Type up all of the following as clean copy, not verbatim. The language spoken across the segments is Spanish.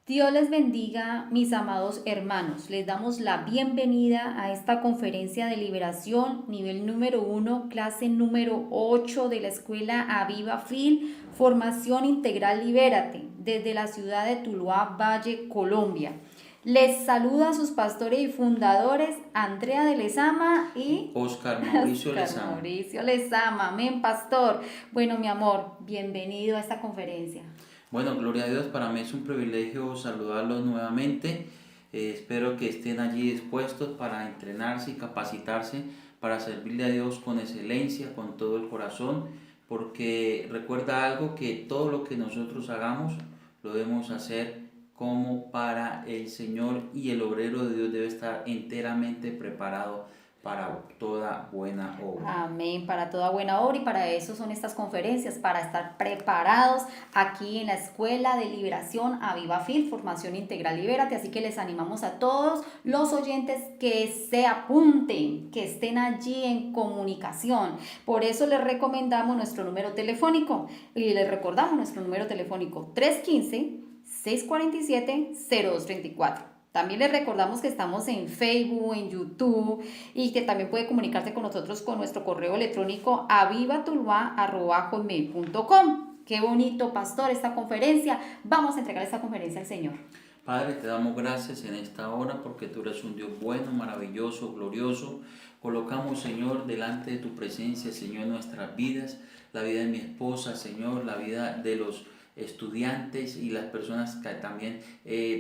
Dios les bendiga, mis amados hermanos. Les damos la bienvenida a esta conferencia de liberación, nivel número 1, clase número 8 de la escuela Aviva Fil, formación integral Libérate, desde la ciudad de Tuluá, Valle, Colombia. Les saluda a sus pastores y fundadores, Andrea de Lezama y Oscar Mauricio Oscar Lezama. Mauricio Lezama. Amén, pastor. Bueno, mi amor, bienvenido a esta conferencia. Bueno, gloria a Dios, para mí es un privilegio saludarlos nuevamente. Espero que estén allí dispuestos para entrenarse y capacitarse para servirle a Dios con excelencia, con todo el corazón, porque recuerda algo, que todo lo que nosotros hagamos lo debemos hacer como para el Señor, y el obrero de Dios debe estar enteramente preparado para toda buena obra. Amén, para toda buena obra, y para eso son estas conferencias, para estar preparados aquí en la Escuela de Liberación Aviva Fil, formación integral Libérate. Así que les animamos a todos los oyentes que se apunten, que estén allí en comunicación. Por eso les recomendamos nuestro número telefónico y les recordamos nuestro número telefónico 315-647-0234. También les recordamos que estamos en Facebook, en YouTube, y que también puede comunicarse con nosotros con nuestro correo electrónico avivatuluá@hotmail.com. Qué bonito, pastor, esta conferencia. Vamos a entregar esta conferencia al Señor. Padre, te damos gracias en esta hora porque tú eres un Dios bueno, maravilloso, glorioso. Colocamos, Señor, delante de tu presencia, Señor, nuestras vidas, la vida de mi esposa, Señor, la vida de los estudiantes y las personas que también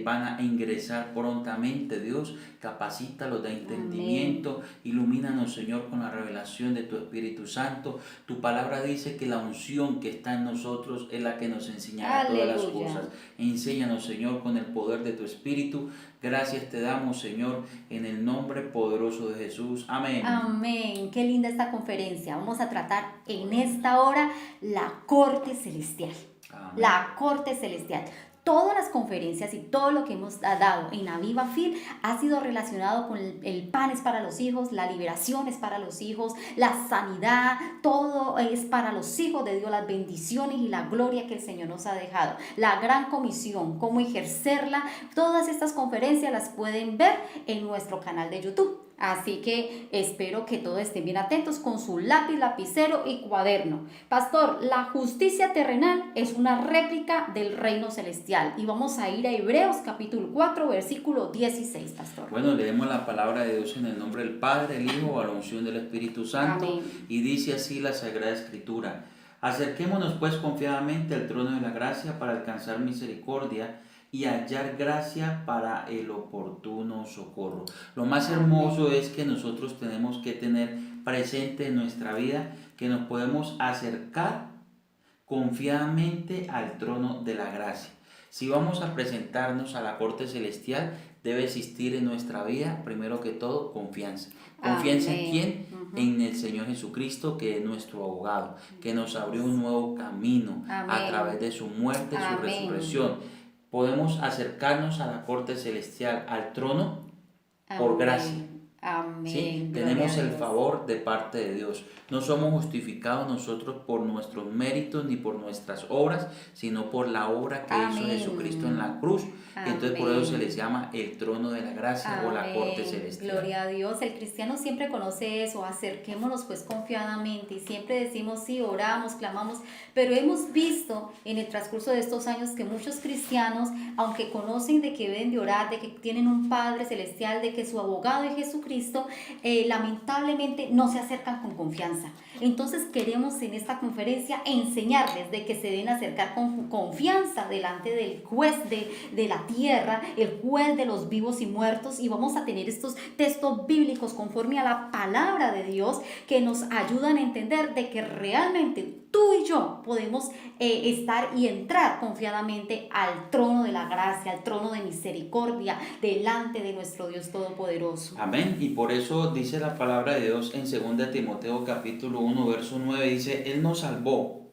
van a ingresar prontamente. Dios, capacítalos, da entendimiento. Amén. Ilumínanos, Señor, con la revelación de tu Espíritu Santo. Tu palabra dice que la unción que está en nosotros es la que nos enseñará todas las cosas. Enséñanos, Señor, con el poder de tu Espíritu. Gracias te damos, Señor, en el nombre poderoso de Jesús. Amén. Amén. Qué linda esta conferencia. Vamos a tratar en esta hora la corte celestial. Amén. La corte celestial. Todas las conferencias y todo lo que hemos dado en Aviva Fil ha sido relacionado con el pan es para los hijos, la liberación es para los hijos, la sanidad, todo es para los hijos de Dios, las bendiciones y la gloria que el Señor nos ha dejado, la gran comisión, cómo ejercerla. Todas estas conferencias las pueden ver en nuestro canal de YouTube. Así que espero que todos estén bien atentos con su lápiz, lapicero y cuaderno. Pastor, la justicia terrenal es una réplica del reino celestial. Y vamos a ir a Hebreos capítulo 4, versículo 16, pastor. Bueno, leemos la palabra de Dios en el nombre del Padre, el Hijo, a la unción del Espíritu Santo. Amén. Y dice así la Sagrada Escritura: acerquémonos pues confiadamente al trono de la gracia para alcanzar misericordia y hallar gracia para el oportuno socorro. Lo más hermoso es que nosotros tenemos que tener presente en nuestra vida que nos podemos acercar confiadamente al trono de la gracia. Si vamos a presentarnos a la corte celestial, debe existir en nuestra vida, primero que todo, confianza. ¿Confianza en quién? En el Señor Jesucristo, que es nuestro abogado, que nos abrió un nuevo camino. Amén. A través de su muerte, su resurrección. Podemos acercarnos a la corte celestial, al trono, por gracia. Amén. ¿Sí? Tenemos el favor de parte de Dios. No somos justificados nosotros por nuestros méritos ni por nuestras obras, sino por la obra que hizo Jesucristo en la cruz. Entonces por eso se les llama el trono de la gracia. Amén. O la corte celestial. Gloria a Dios. El cristiano siempre conoce eso. Acerquémonos pues confiadamente, y siempre decimos sí, oramos, clamamos, pero hemos visto en el transcurso de estos años que muchos cristianos, aunque conocen de que deben de orar, de que tienen un Padre celestial, de que su abogado es Jesucristo, lamentablemente no se acercan con confianza. Entonces queremos en esta conferencia enseñarles de que se deben acercar con confianza delante del juez de la tierra, el juez de los vivos y muertos, y vamos a tener estos textos bíblicos conforme a la palabra de Dios que nos ayudan a entender de que realmente tú y yo podemos estar y entrar confiadamente al trono de la gracia, al trono de misericordia, delante de nuestro Dios Todopoderoso. Amén. Y por eso dice la palabra de Dios en 2 Timoteo capítulo 1, verso 9, dice: Él nos salvó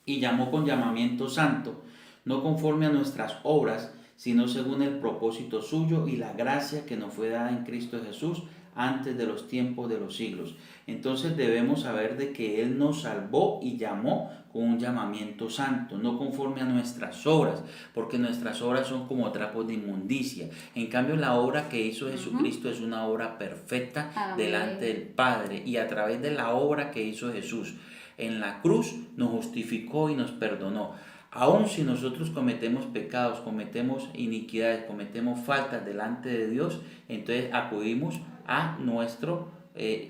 y llamó con llamamiento santo, no conforme a nuestras obras, sino según el propósito suyo y la gracia que nos fue dada en Cristo Jesús antes de los tiempos de los siglos. Entonces debemos saber de que Él nos salvó y llamó con un llamamiento santo, no conforme a nuestras obras, porque nuestras obras son como trapos de inmundicia. En cambio, la obra que hizo Jesucristo es una obra perfecta delante del Padre, y a través de la obra que hizo Jesús en la cruz nos justificó y nos perdonó. Aun si nosotros cometemos pecados, cometemos iniquidades, cometemos faltas delante de Dios, entonces acudimos a nuestro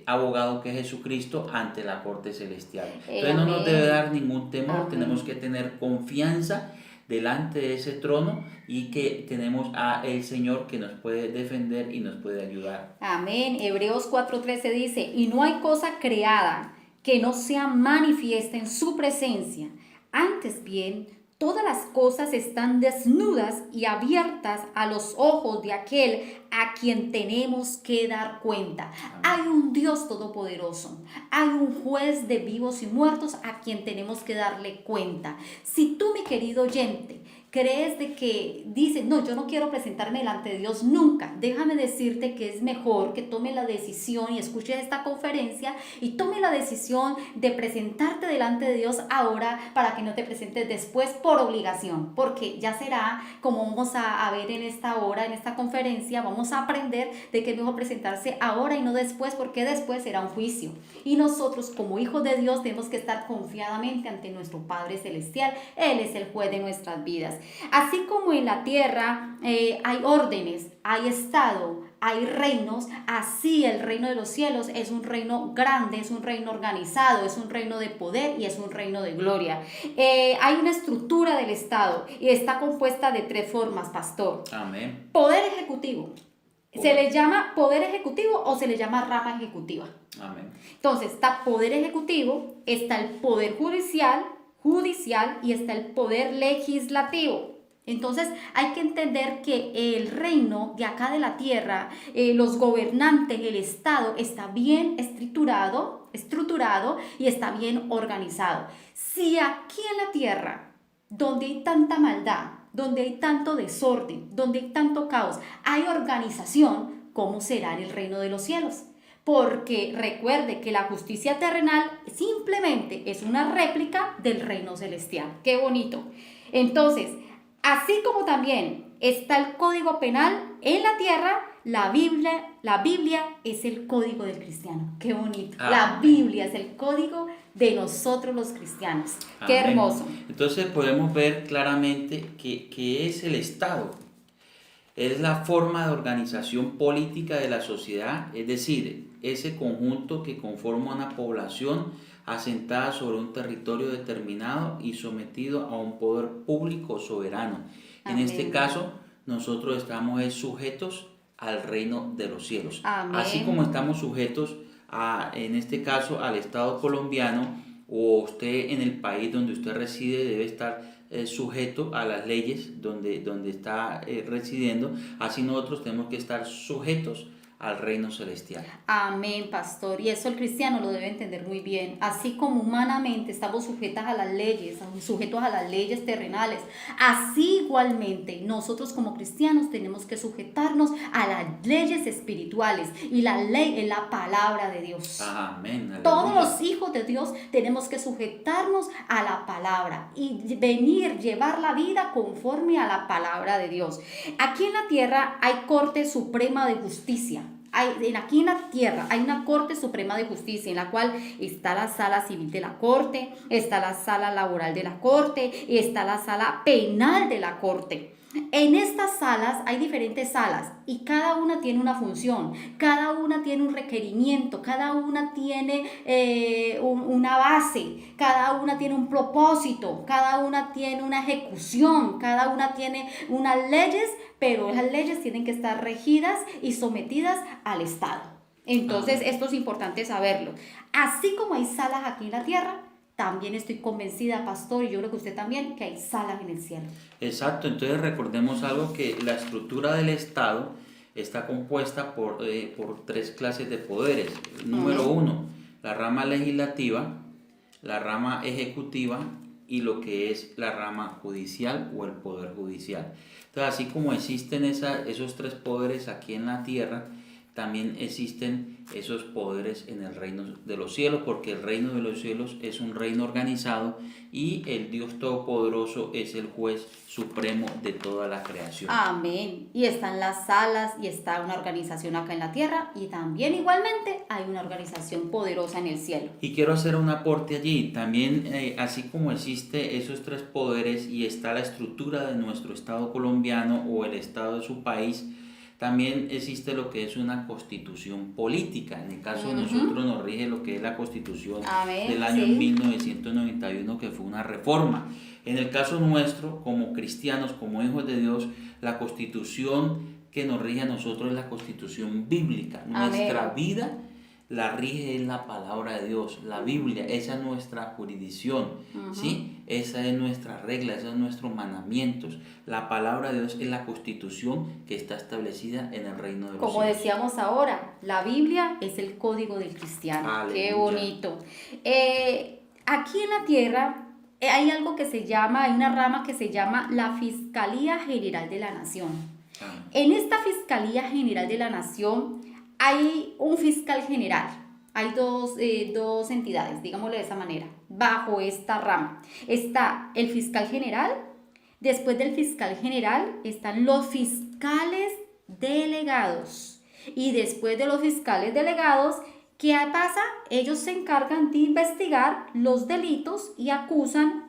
abogado, que es Jesucristo, ante la corte celestial. Entonces no nos debe dar ningún temor. Tenemos que tener confianza delante de ese trono, y que tenemos a el Señor que nos puede defender y nos puede ayudar. Amén. Hebreos 4:13 dice: y no hay cosa creada que no sea manifiesta en su presencia. Antes bien, todas las cosas están desnudas y abiertas a los ojos de aquel a quien tenemos que dar cuenta. Hay un Dios todopoderoso, hay un juez de vivos y muertos a quien tenemos que darle cuenta. Si tú, mi querido oyente, crees de que dices, no, yo no quiero presentarme delante de Dios nunca, déjame decirte que es mejor que tome la decisión y escuches esta conferencia y tome la decisión de presentarte delante de Dios ahora, para que no te presentes después por obligación, porque ya será, como vamos a ver en esta hora, en esta conferencia, vamos a aprender de que es mejor presentarse ahora y no después, porque después será un juicio. Y nosotros, como hijos de Dios, tenemos que estar confiadamente ante nuestro Padre Celestial. Él es el juez de nuestras vidas. Así como en la tierra hay órdenes, hay estado, hay reinos, así el reino de los cielos es un reino grande, es un reino organizado, es un reino de poder y es un reino de gloria. Hay una estructura del estado y está compuesta de 3 formas, pastor. Amén. Poder ejecutivo. Se le llama poder ejecutivo o se le llama rama ejecutiva. Amén. Entonces está poder ejecutivo, está el poder judicial y está el poder legislativo. Entonces hay que entender que el reino de acá de la tierra, los gobernantes, el Estado está bien estructurado y está bien organizado. Si aquí en la tierra, donde hay tanta maldad, donde hay tanto desorden, donde hay tanto caos, hay organización, ¿cómo será en el reino de los cielos? Porque recuerde que la justicia terrenal simplemente es una réplica del reino celestial. ¡Qué bonito! Entonces, así como también está el código penal en la tierra, la Biblia es el código del cristiano. ¡Qué bonito! La Biblia es el código de nosotros los cristianos. ¡Qué hermoso! Entonces podemos ver claramente que es el Estado. Es la forma de organización política de la sociedad, es decir, ese conjunto que conforma una población asentada sobre un territorio determinado y sometido a un poder público soberano. Amén. En este caso, nosotros estamos sujetos al reino de los cielos. Amén. Así como estamos sujetos en este caso al Estado colombiano, o usted en el país donde usted reside debe estar sujeto a las leyes donde está residiendo, así nosotros tenemos que estar sujetos al reino celestial. Amén, pastor. Y eso el cristiano lo debe entender muy bien. Así como humanamente estamos sujetos a las leyes terrenales, así igualmente nosotros como cristianos tenemos que sujetarnos a las leyes espirituales, y la ley es la palabra de Dios. Amén. Todos los hijos de Dios tenemos que sujetarnos a la palabra y llevar la vida conforme a la palabra de Dios. Aquí en la tierra hay Corte Suprema de Justicia. Aquí en la tierra hay una Corte Suprema de Justicia, en la cual está la sala civil de la Corte, está la sala laboral de la Corte y está la sala penal de la Corte. En estas salas hay diferentes salas y cada una tiene una función, cada una tiene un requerimiento, cada una tiene una base, cada una tiene un propósito, cada una tiene una ejecución, cada una tiene unas leyes, pero esas leyes tienen que estar regidas y sometidas al Estado. Entonces, esto es importante saberlo. Así como hay salas aquí en la tierra, también estoy convencida, pastor, y yo creo que usted también, que hay salas en el cielo. Exacto, entonces recordemos algo, que la estructura del Estado está compuesta por 3 clases de poderes. Número 1, la rama legislativa, la rama ejecutiva y lo que es la rama judicial o el poder judicial. Entonces, así como existen esos 3 poderes aquí en la tierra, también existen esos poderes en el reino de los cielos, porque el reino de los cielos es un reino organizado y el Dios Todopoderoso es el juez supremo de toda la creación. Amén. Y están las salas y está una organización acá en la tierra y también igualmente hay una organización poderosa en el cielo. Y quiero hacer un aporte allí, también así como existe esos tres poderes y está la estructura de nuestro Estado colombiano o el Estado de su país, también existe lo que es una constitución política. En el caso de nosotros nos rige lo que es la constitución del año 1991, que fue una reforma. En el caso nuestro, como cristianos, como hijos de Dios, la constitución que nos rige a nosotros es la constitución bíblica. Nuestra vida la rige es la palabra de Dios, la Biblia, esa es nuestra jurisdicción, ¿sí? Esa es nuestra regla, esos son nuestros mandamientos. La palabra de Dios es la constitución que está establecida en el reino de los cielos. Como decíamos ahora, la Biblia es el código del cristiano. Aleluya. Qué bonito. Aquí en la tierra hay algo que se llama, hay una rama que se llama la Fiscalía General de la Nación. En esta Fiscalía General de la Nación hay un fiscal general, hay dos entidades, digámoslo de esa manera, bajo esta rama. Está el fiscal general, después del fiscal general están los fiscales delegados y después de los fiscales delegados, ¿qué pasa? Ellos se encargan de investigar los delitos y acusan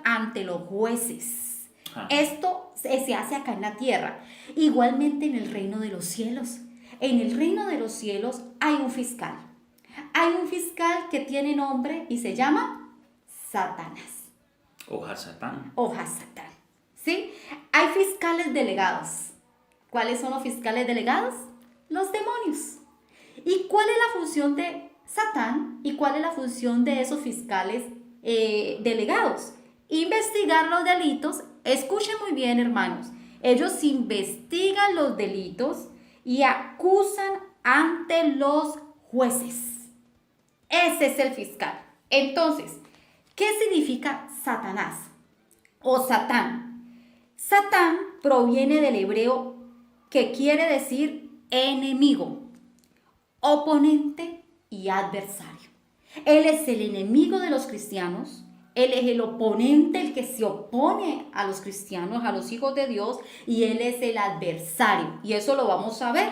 ante los jueces. Esto se hace acá en la tierra, igualmente en el reino de los cielos. En el reino de los cielos hay un fiscal. Hay un fiscal que tiene nombre y se llama Satanás. Hoja Satán. Hoja Satán. ¿Sí? Hay fiscales delegados. ¿Cuáles son los fiscales delegados? Los demonios. ¿Y cuál es la función de Satán? ¿Y cuál es la función de esos fiscales delegados? Investigar los delitos. Escuchen muy bien, hermanos. Ellos investigan los delitos y acusan ante los jueces. Ese es el fiscal. Entonces, ¿qué significa Satanás o Satán? Satán proviene del hebreo que quiere decir enemigo, oponente y adversario. Él es el enemigo de los cristianos. Él es el oponente, el que se opone a los cristianos, a los hijos de Dios, y Él es el adversario. Y eso lo vamos a ver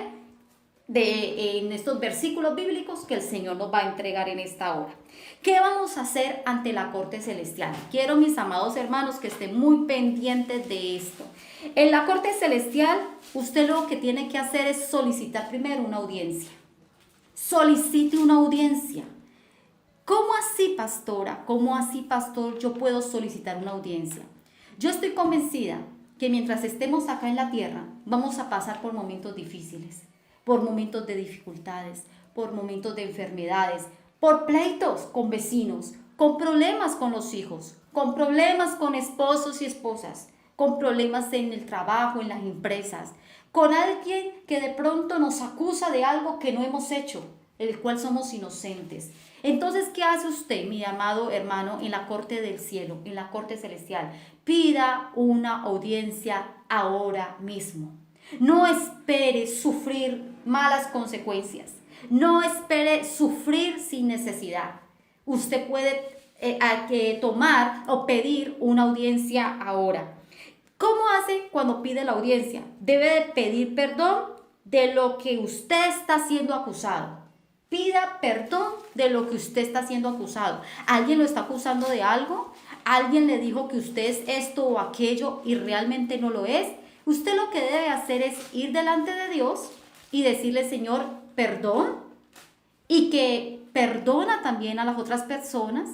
en estos versículos bíblicos que el Señor nos va a entregar en esta hora. ¿Qué vamos a hacer ante la corte celestial? Quiero, mis amados hermanos, que estén muy pendientes de esto. En la corte celestial, usted lo que tiene que hacer es solicitar primero una audiencia. Solicite una audiencia. ¿Cómo así, pastora? ¿Cómo así, pastor, yo puedo solicitar una audiencia? Yo estoy convencida que mientras estemos acá en la tierra, vamos a pasar por momentos difíciles, por momentos de dificultades, por momentos de enfermedades, por pleitos con vecinos, con problemas con los hijos, con problemas con esposos y esposas, con problemas en el trabajo, en las empresas, con alguien que de pronto nos acusa de algo que no hemos hecho, el cual somos inocentes. Entonces, ¿qué hace usted, mi amado hermano, en la corte del cielo, en la corte celestial? Pida una audiencia ahora mismo. No espere sufrir malas consecuencias. No espere sufrir sin necesidad. Usted puede tomar o pedir una audiencia ahora. ¿Cómo hace cuando pide la audiencia? Debe de pedir perdón de lo que usted está siendo acusado. Pida perdón de lo que usted está siendo acusado. ¿Alguien lo está acusando de algo? ¿Alguien le dijo que usted es esto o aquello y realmente no lo es? Usted lo que debe hacer es ir delante de Dios y decirle, Señor, perdón, y que perdona también a las otras personas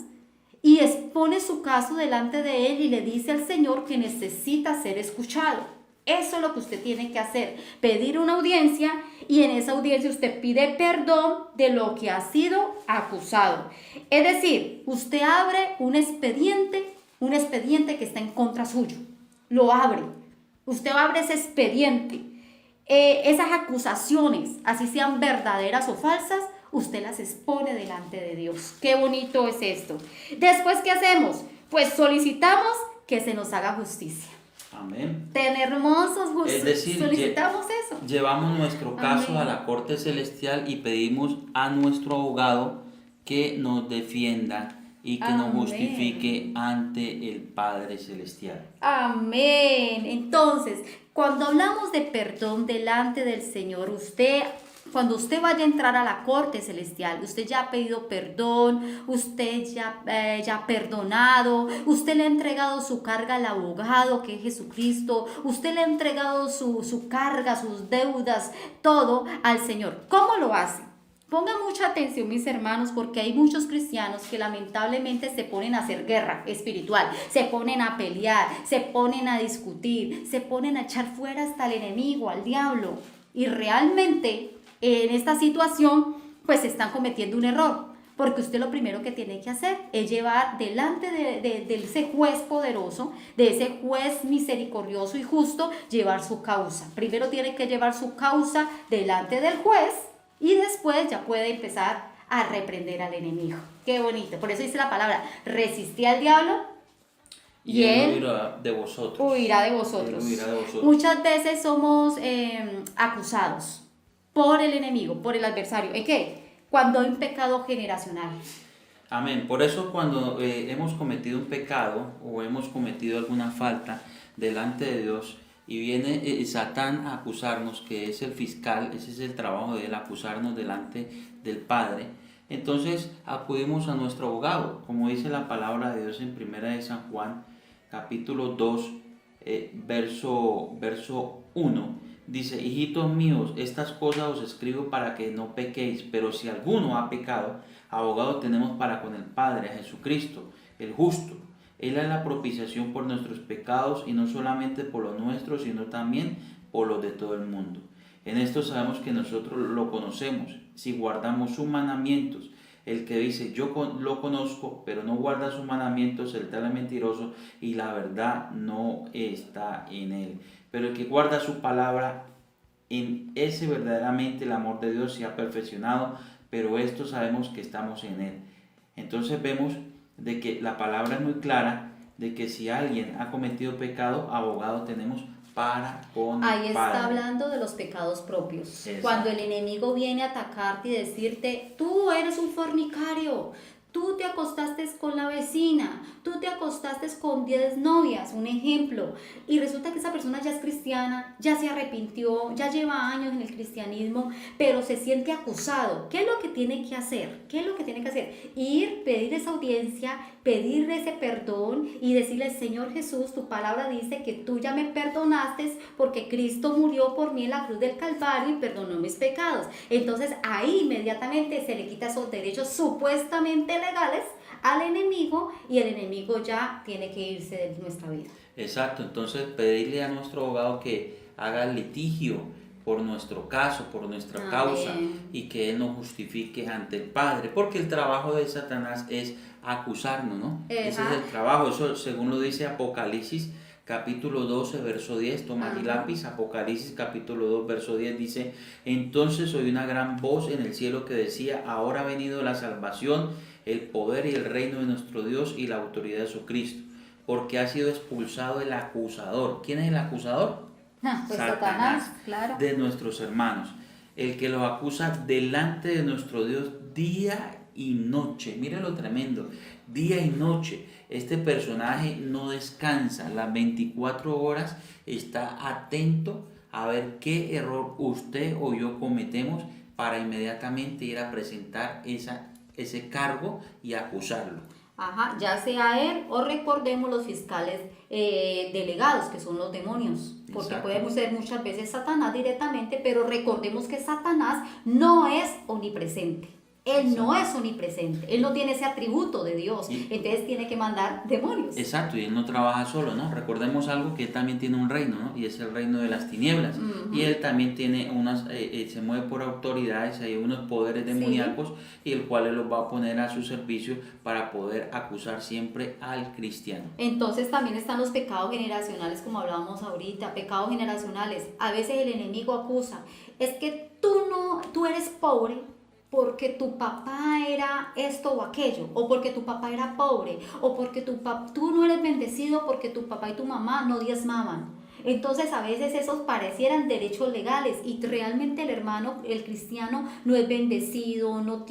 y expone su caso delante de Él y le dice al Señor que necesita ser escuchado. Eso es lo que usted tiene que hacer, pedir una audiencia y en esa audiencia usted pide perdón de lo que ha sido acusado. Es decir, usted abre un expediente que está en contra suyo, lo abre, usted abre ese expediente, esas acusaciones, así sean verdaderas o falsas, usted las expone delante de Dios. Qué bonito es esto. Después, ¿qué hacemos? Pues solicitamos que se nos haga justicia. Amén. Tan hermosos, Es decir, solicitamos eso. llevamos nuestro caso Amén. a la corte celestial y pedimos a nuestro abogado que nos defienda y que nos Amén. justifique ante el Padre celestial. Amén. Entonces, cuando hablamos de perdón delante del Señor, cuando usted vaya a entrar a la corte celestial, usted ya ha pedido perdón, usted ya ha perdonado, usted le ha entregado su carga al abogado que es Jesucristo, usted le ha entregado su carga, sus deudas, todo al Señor. ¿Cómo lo hace? Pongan mucha atención, mis hermanos, porque hay muchos cristianos que lamentablemente se ponen a hacer guerra espiritual, se ponen a pelear, se ponen a discutir, se ponen a echar fuera hasta el enemigo, al diablo. Y realmente en esta situación pues están cometiendo un error, porque usted lo primero que tiene que hacer es llevar delante de ese juez poderoso, de ese juez misericordioso y justo, llevar su causa. Primero tiene que llevar su causa delante del juez y después ya puede empezar a reprender al enemigo. Qué bonito. Por eso dice la palabra, resistí al diablo y él huirá de vosotros. Huirá de vosotros. Él huirá de vosotros. Muchas veces somos acusados por el enemigo, por el adversario. ¿En qué? Cuando hay un pecado generacional. Amén. Por eso cuando hemos cometido un pecado o hemos cometido alguna falta delante de Dios y viene Satán a acusarnos, que es el fiscal, ese es el trabajo de él, acusarnos delante del Padre, entonces acudimos a nuestro abogado, como dice la palabra de Dios en 1 de San Juan, capítulo 2, verso 1. Dice, hijitos míos, estas cosas os escribo para que no pequéis, pero si alguno ha pecado, abogado tenemos para con el Padre, a Jesucristo, el justo. Él es la propiciación por nuestros pecados y no solamente por los nuestros, sino también por los de todo el mundo. En esto sabemos que nosotros lo conocemos, si guardamos sus mandamientos. El que dice, yo lo conozco, pero no guarda sus mandamientos, el tal es mentiroso y la verdad no está en él. Pero el que guarda su palabra, en ese verdaderamente el amor de Dios se ha perfeccionado, pero esto sabemos que estamos en él. Entonces vemos de que la palabra es muy clara, de que si alguien ha cometido pecado, abogado tenemos para con Ahí el Padre. está hablando de los pecados propios. Exacto. Cuando el enemigo viene a atacarte y decirte, tú eres un fornicario, tú te acostaste con la vecina, tú te acostaste con 10 novias, un ejemplo, y resulta que esa persona ya es cristiana, ya se arrepintió, ya lleva años en el cristianismo, pero se siente acusado. ¿Qué es lo que tiene que hacer? ¿Qué es lo que tiene que hacer? Ir, pedir esa audiencia, pedir ese perdón y decirle, Señor Jesús, tu palabra dice que tú ya me perdonaste porque Cristo murió por mí en la cruz del Calvario y perdonó mis pecados. Entonces ahí inmediatamente se le quita esos derechos supuestamente legales al enemigo y el enemigo ya tiene que irse de nuestra vida. Exacto, entonces pedirle a nuestro abogado que haga litigio por nuestro caso, por nuestra Amén. causa y que él nos justifique ante el Padre, porque el trabajo de Satanás es acusarnos, ¿no? Ese es el trabajo, eso según lo dice Apocalipsis capítulo 12, verso 10, toma mi lápiz, Apocalipsis capítulo 2, verso 10 dice, entonces oí una gran voz en el cielo que decía, ahora ha venido la salvación, el poder y el reino de nuestro Dios y la autoridad de su Cristo, porque ha sido expulsado el acusador. ¿Quién es el acusador? Pues Satanás, claro. De nuestros hermanos, el que los acusa delante de nuestro Dios día y noche. Mira lo tremendo, día y noche. Este personaje no descansa, las 24 horas está atento a ver qué error usted o yo cometemos para inmediatamente ir a presentar ese cargo y acusarlo. Ajá, ya sea él o recordemos los fiscales delegados, que son los demonios, porque Exacto. podemos ser muchas veces Satanás directamente, pero recordemos que Satanás no es omnipresente. Él no es omnipresente, él no tiene ese atributo de Dios, entonces tiene que mandar demonios. Exacto, y él no trabaja solo, ¿no? Recordemos algo que él también tiene un reino, ¿no? Y es el reino de las tinieblas. Y él también tiene se mueve por autoridades, hay unos poderes demoníacos y el cual él los va a poner a su servicio para poder acusar siempre al cristiano. Entonces también están los pecados generacionales, como hablábamos ahorita, pecados generacionales. A veces el enemigo acusa, es que tú eres pobre, porque tu papá era esto o aquello, o porque tu papá era pobre, o porque tú no eres bendecido porque tu papá y tu mamá no diezmaban. Entonces a veces esos parecieran derechos legales y realmente el hermano, el cristiano, no es bendecido, no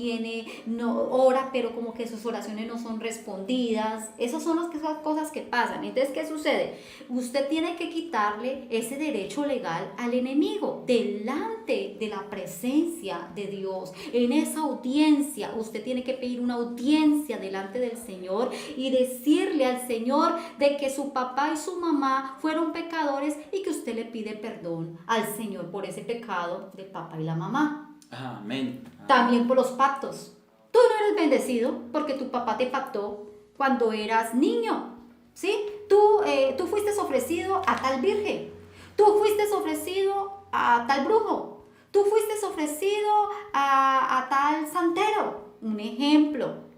ora, pero como que sus oraciones no son respondidas. Esas son esas cosas que pasan. Entonces, ¿qué sucede? Usted tiene que quitarle ese derecho legal al enemigo delante de la presencia de Dios. En esa audiencia, usted tiene que pedir una audiencia delante del Señor y decirle al Señor de que su papá y su mamá fueron pecadores y que usted le pide perdón al Señor por ese pecado del papá y la mamá. Amén. También por los pactos. Tú no eres bendecido porque tu papá te pactó cuando eras niño, ¿sí? Tú fuiste ofrecido a tal virgen, tú fuiste ofrecido a tal brujo, tú fuiste ofrecido a tal santero. Un ejemplo.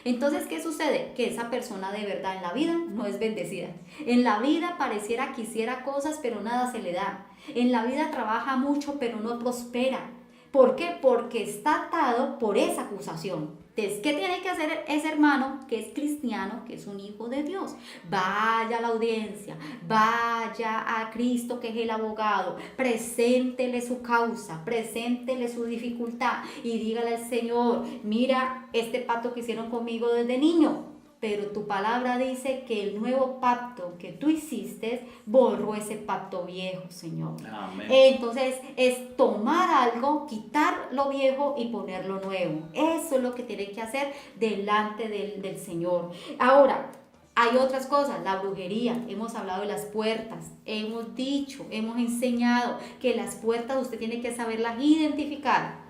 Entonces, ¿qué sucede? Que esa persona de verdad en la vida no es bendecida. En la vida pareciera que hiciera cosas, pero nada se le da. En la vida trabaja mucho, pero no prospera. ¿Por qué? Porque está atado por esa acusación. Entonces, ¿qué tiene que hacer ese hermano que es cristiano, que es un hijo de Dios? Vaya a la audiencia, vaya a Cristo que es el abogado, preséntele su causa, preséntele su dificultad y dígale al Señor, mira este pacto que hicieron conmigo desde niño, pero tu palabra dice que el nuevo pacto que tú hiciste borró ese pacto viejo, Señor. Amén. Entonces es tomar algo, quitar lo viejo y poner lo nuevo. Eso es lo que tiene que hacer delante del Señor. Ahora, hay otras cosas, la brujería, hemos hablado de las puertas, hemos dicho, hemos enseñado que las puertas usted tiene que saberlas identificar.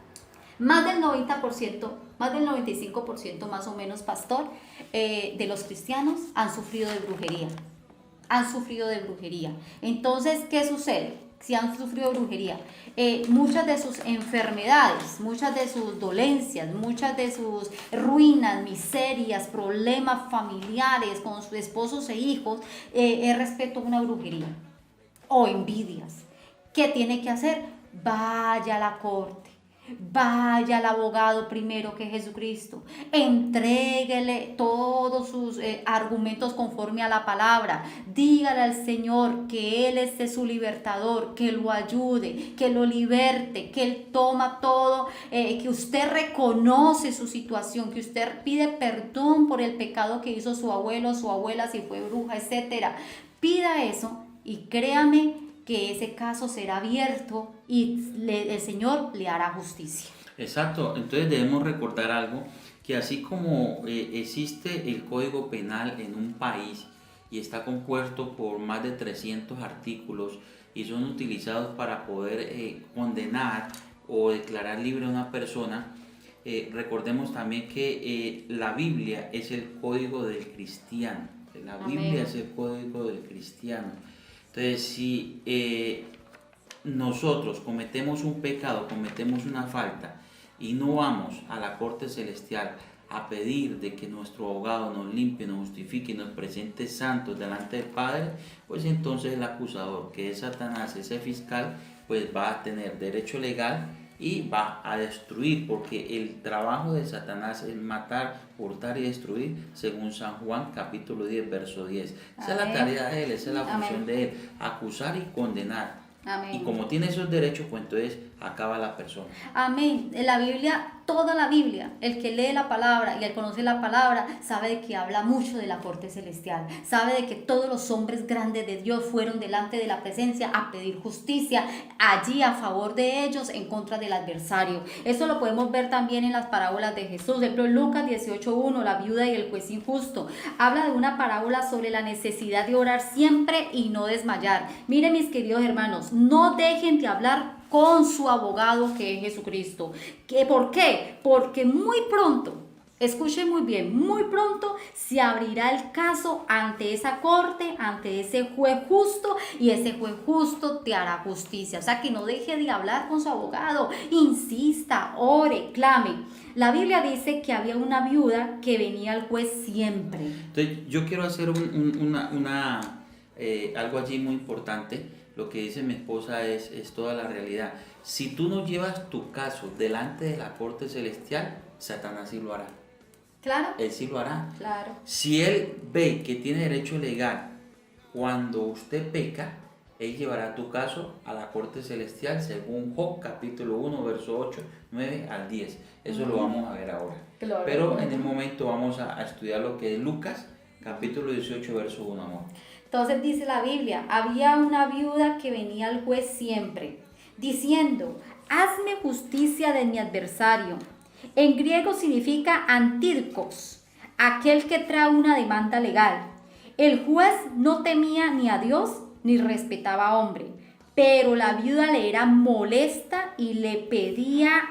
Más del 90%, más del 95% más o menos, pastor, de los cristianos han sufrido de brujería. Han sufrido de brujería. Entonces, ¿qué sucede? Si han sufrido de brujería, muchas de sus enfermedades, muchas de sus dolencias, muchas de sus ruinas, miserias, problemas familiares con sus esposos e hijos, es respecto a una brujería o envidias. ¿Qué tiene que hacer? Vaya a la corte. Vaya al abogado primero que es Jesucristo, entréguele todos sus argumentos conforme a la palabra, dígale al Señor que Él es su libertador, que lo ayude, que lo liberte, que Él toma todo, que usted reconoce su situación, que usted pide perdón por el pecado que hizo su abuelo, su abuela, si fue bruja, etcétera. Pida eso y créame que ese caso será abierto y el Señor le hará justicia. Exacto, entonces debemos recordar algo, que así como existe el Código Penal en un país y está compuesto por más de 300 artículos y son utilizados para poder condenar o declarar libre a una persona, recordemos también que la Biblia es el código del cristiano. La Biblia es el código del cristiano. Entonces, si nosotros cometemos un pecado, cometemos una falta y no vamos a la corte celestial a pedir de que nuestro abogado nos limpie, nos justifique y nos presente santos delante del Padre, pues entonces el acusador, que es Satanás, ese fiscal, pues va a tener derecho legal y va a destruir, porque el trabajo de Satanás es matar, hurtar y destruir, según San Juan capítulo 10, verso 10. Esa es la tarea de él, esa es la función de él, acusar y condenar. Amén. Y como tiene esos derechos, pues entonces acaba la persona. Amén. En la Biblia, toda la Biblia, el que lee la palabra y el conoce la palabra, sabe de que habla mucho de la corte celestial, sabe de que todos los hombres grandes de Dios fueron delante de la presencia a pedir justicia, allí a favor de ellos, en contra del adversario. Eso lo podemos ver también en las parábolas de Jesús. Por ejemplo, Lucas 18:1, la viuda y el juez injusto, habla de una parábola sobre la necesidad de orar siempre y no desmayar. Miren, mis queridos hermanos, no dejen de hablar con su abogado que es Jesucristo. ¿Por qué? Porque muy pronto, escuchen muy bien, muy pronto se abrirá el caso ante esa corte, ante ese juez justo, y ese juez justo te hará justicia. O sea, que no deje de hablar con su abogado, insista, ore, clame. La Biblia dice que había una viuda que venía al juez siempre. Entonces, yo quiero hacer algo allí muy importante. lo que dice mi esposa es toda la realidad. Si tú no llevas tu caso delante de la corte celestial, Satanás sí lo hará. Claro. Él sí lo hará. Claro. Si él ve que tiene derecho legal cuando usted peca, él llevará tu caso a la corte celestial según Job capítulo 1, verso 8, 9 al 10. Eso lo vamos a ver ahora. Claro. Pero en el momento vamos a estudiar lo que es Lucas capítulo 18, verso 1, amor. Entonces dice la Biblia, había una viuda que venía al juez siempre, diciendo, hazme justicia de mi adversario. En griego significa antircos, aquel que trae una demanda legal. El juez no temía ni a Dios ni respetaba a hombre, pero la viuda le era molesta y le pedía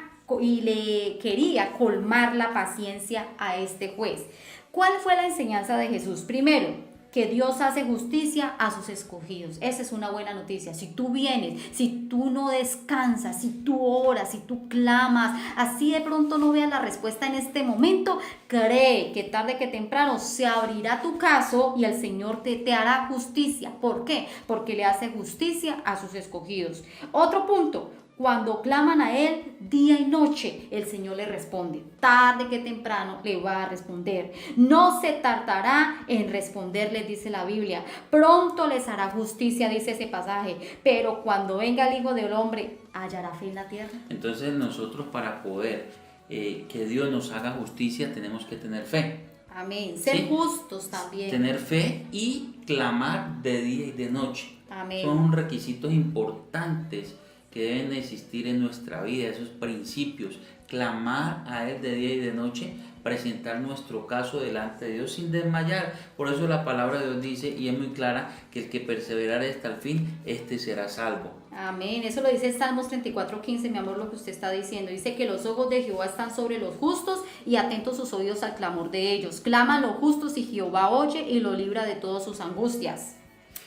y le quería colmar la paciencia a este juez. ¿Cuál fue la enseñanza de Jesús? Primero, que Dios hace justicia a sus escogidos. Esa es una buena noticia. Si tú vienes, si tú no descansas, si tú oras, si tú clamas, así de pronto no veas la respuesta en este momento, cree que tarde que temprano se abrirá tu caso y el Señor te hará justicia. ¿Por qué? Porque le hace justicia a sus escogidos. Otro punto. Cuando claman a Él día y noche, el Señor le responde. Tarde que temprano le va a responder. No se tardará en responderles, dice la Biblia. Pronto les hará justicia, dice ese pasaje. Pero cuando venga el Hijo del Hombre, ¿hallará fe en la tierra? Entonces nosotros para poder que Dios nos haga justicia tenemos que tener fe. Amén. Ser justos también. Tener fe y clamar de día y de noche. Amén. Son requisitos importantes que deben existir en nuestra vida, esos principios, clamar a Él de día y de noche, presentar nuestro caso delante de Dios sin desmayar. Por eso la palabra de Dios dice, y es muy clara, que el que perseverare hasta el fin, este será salvo. Amén, eso lo dice Salmos 34:15, mi amor, lo que usted está diciendo. Dice que los ojos de Jehová están sobre los justos y atentos sus oídos al clamor de ellos. Claman los justos y Jehová oye y lo libra de todas sus angustias.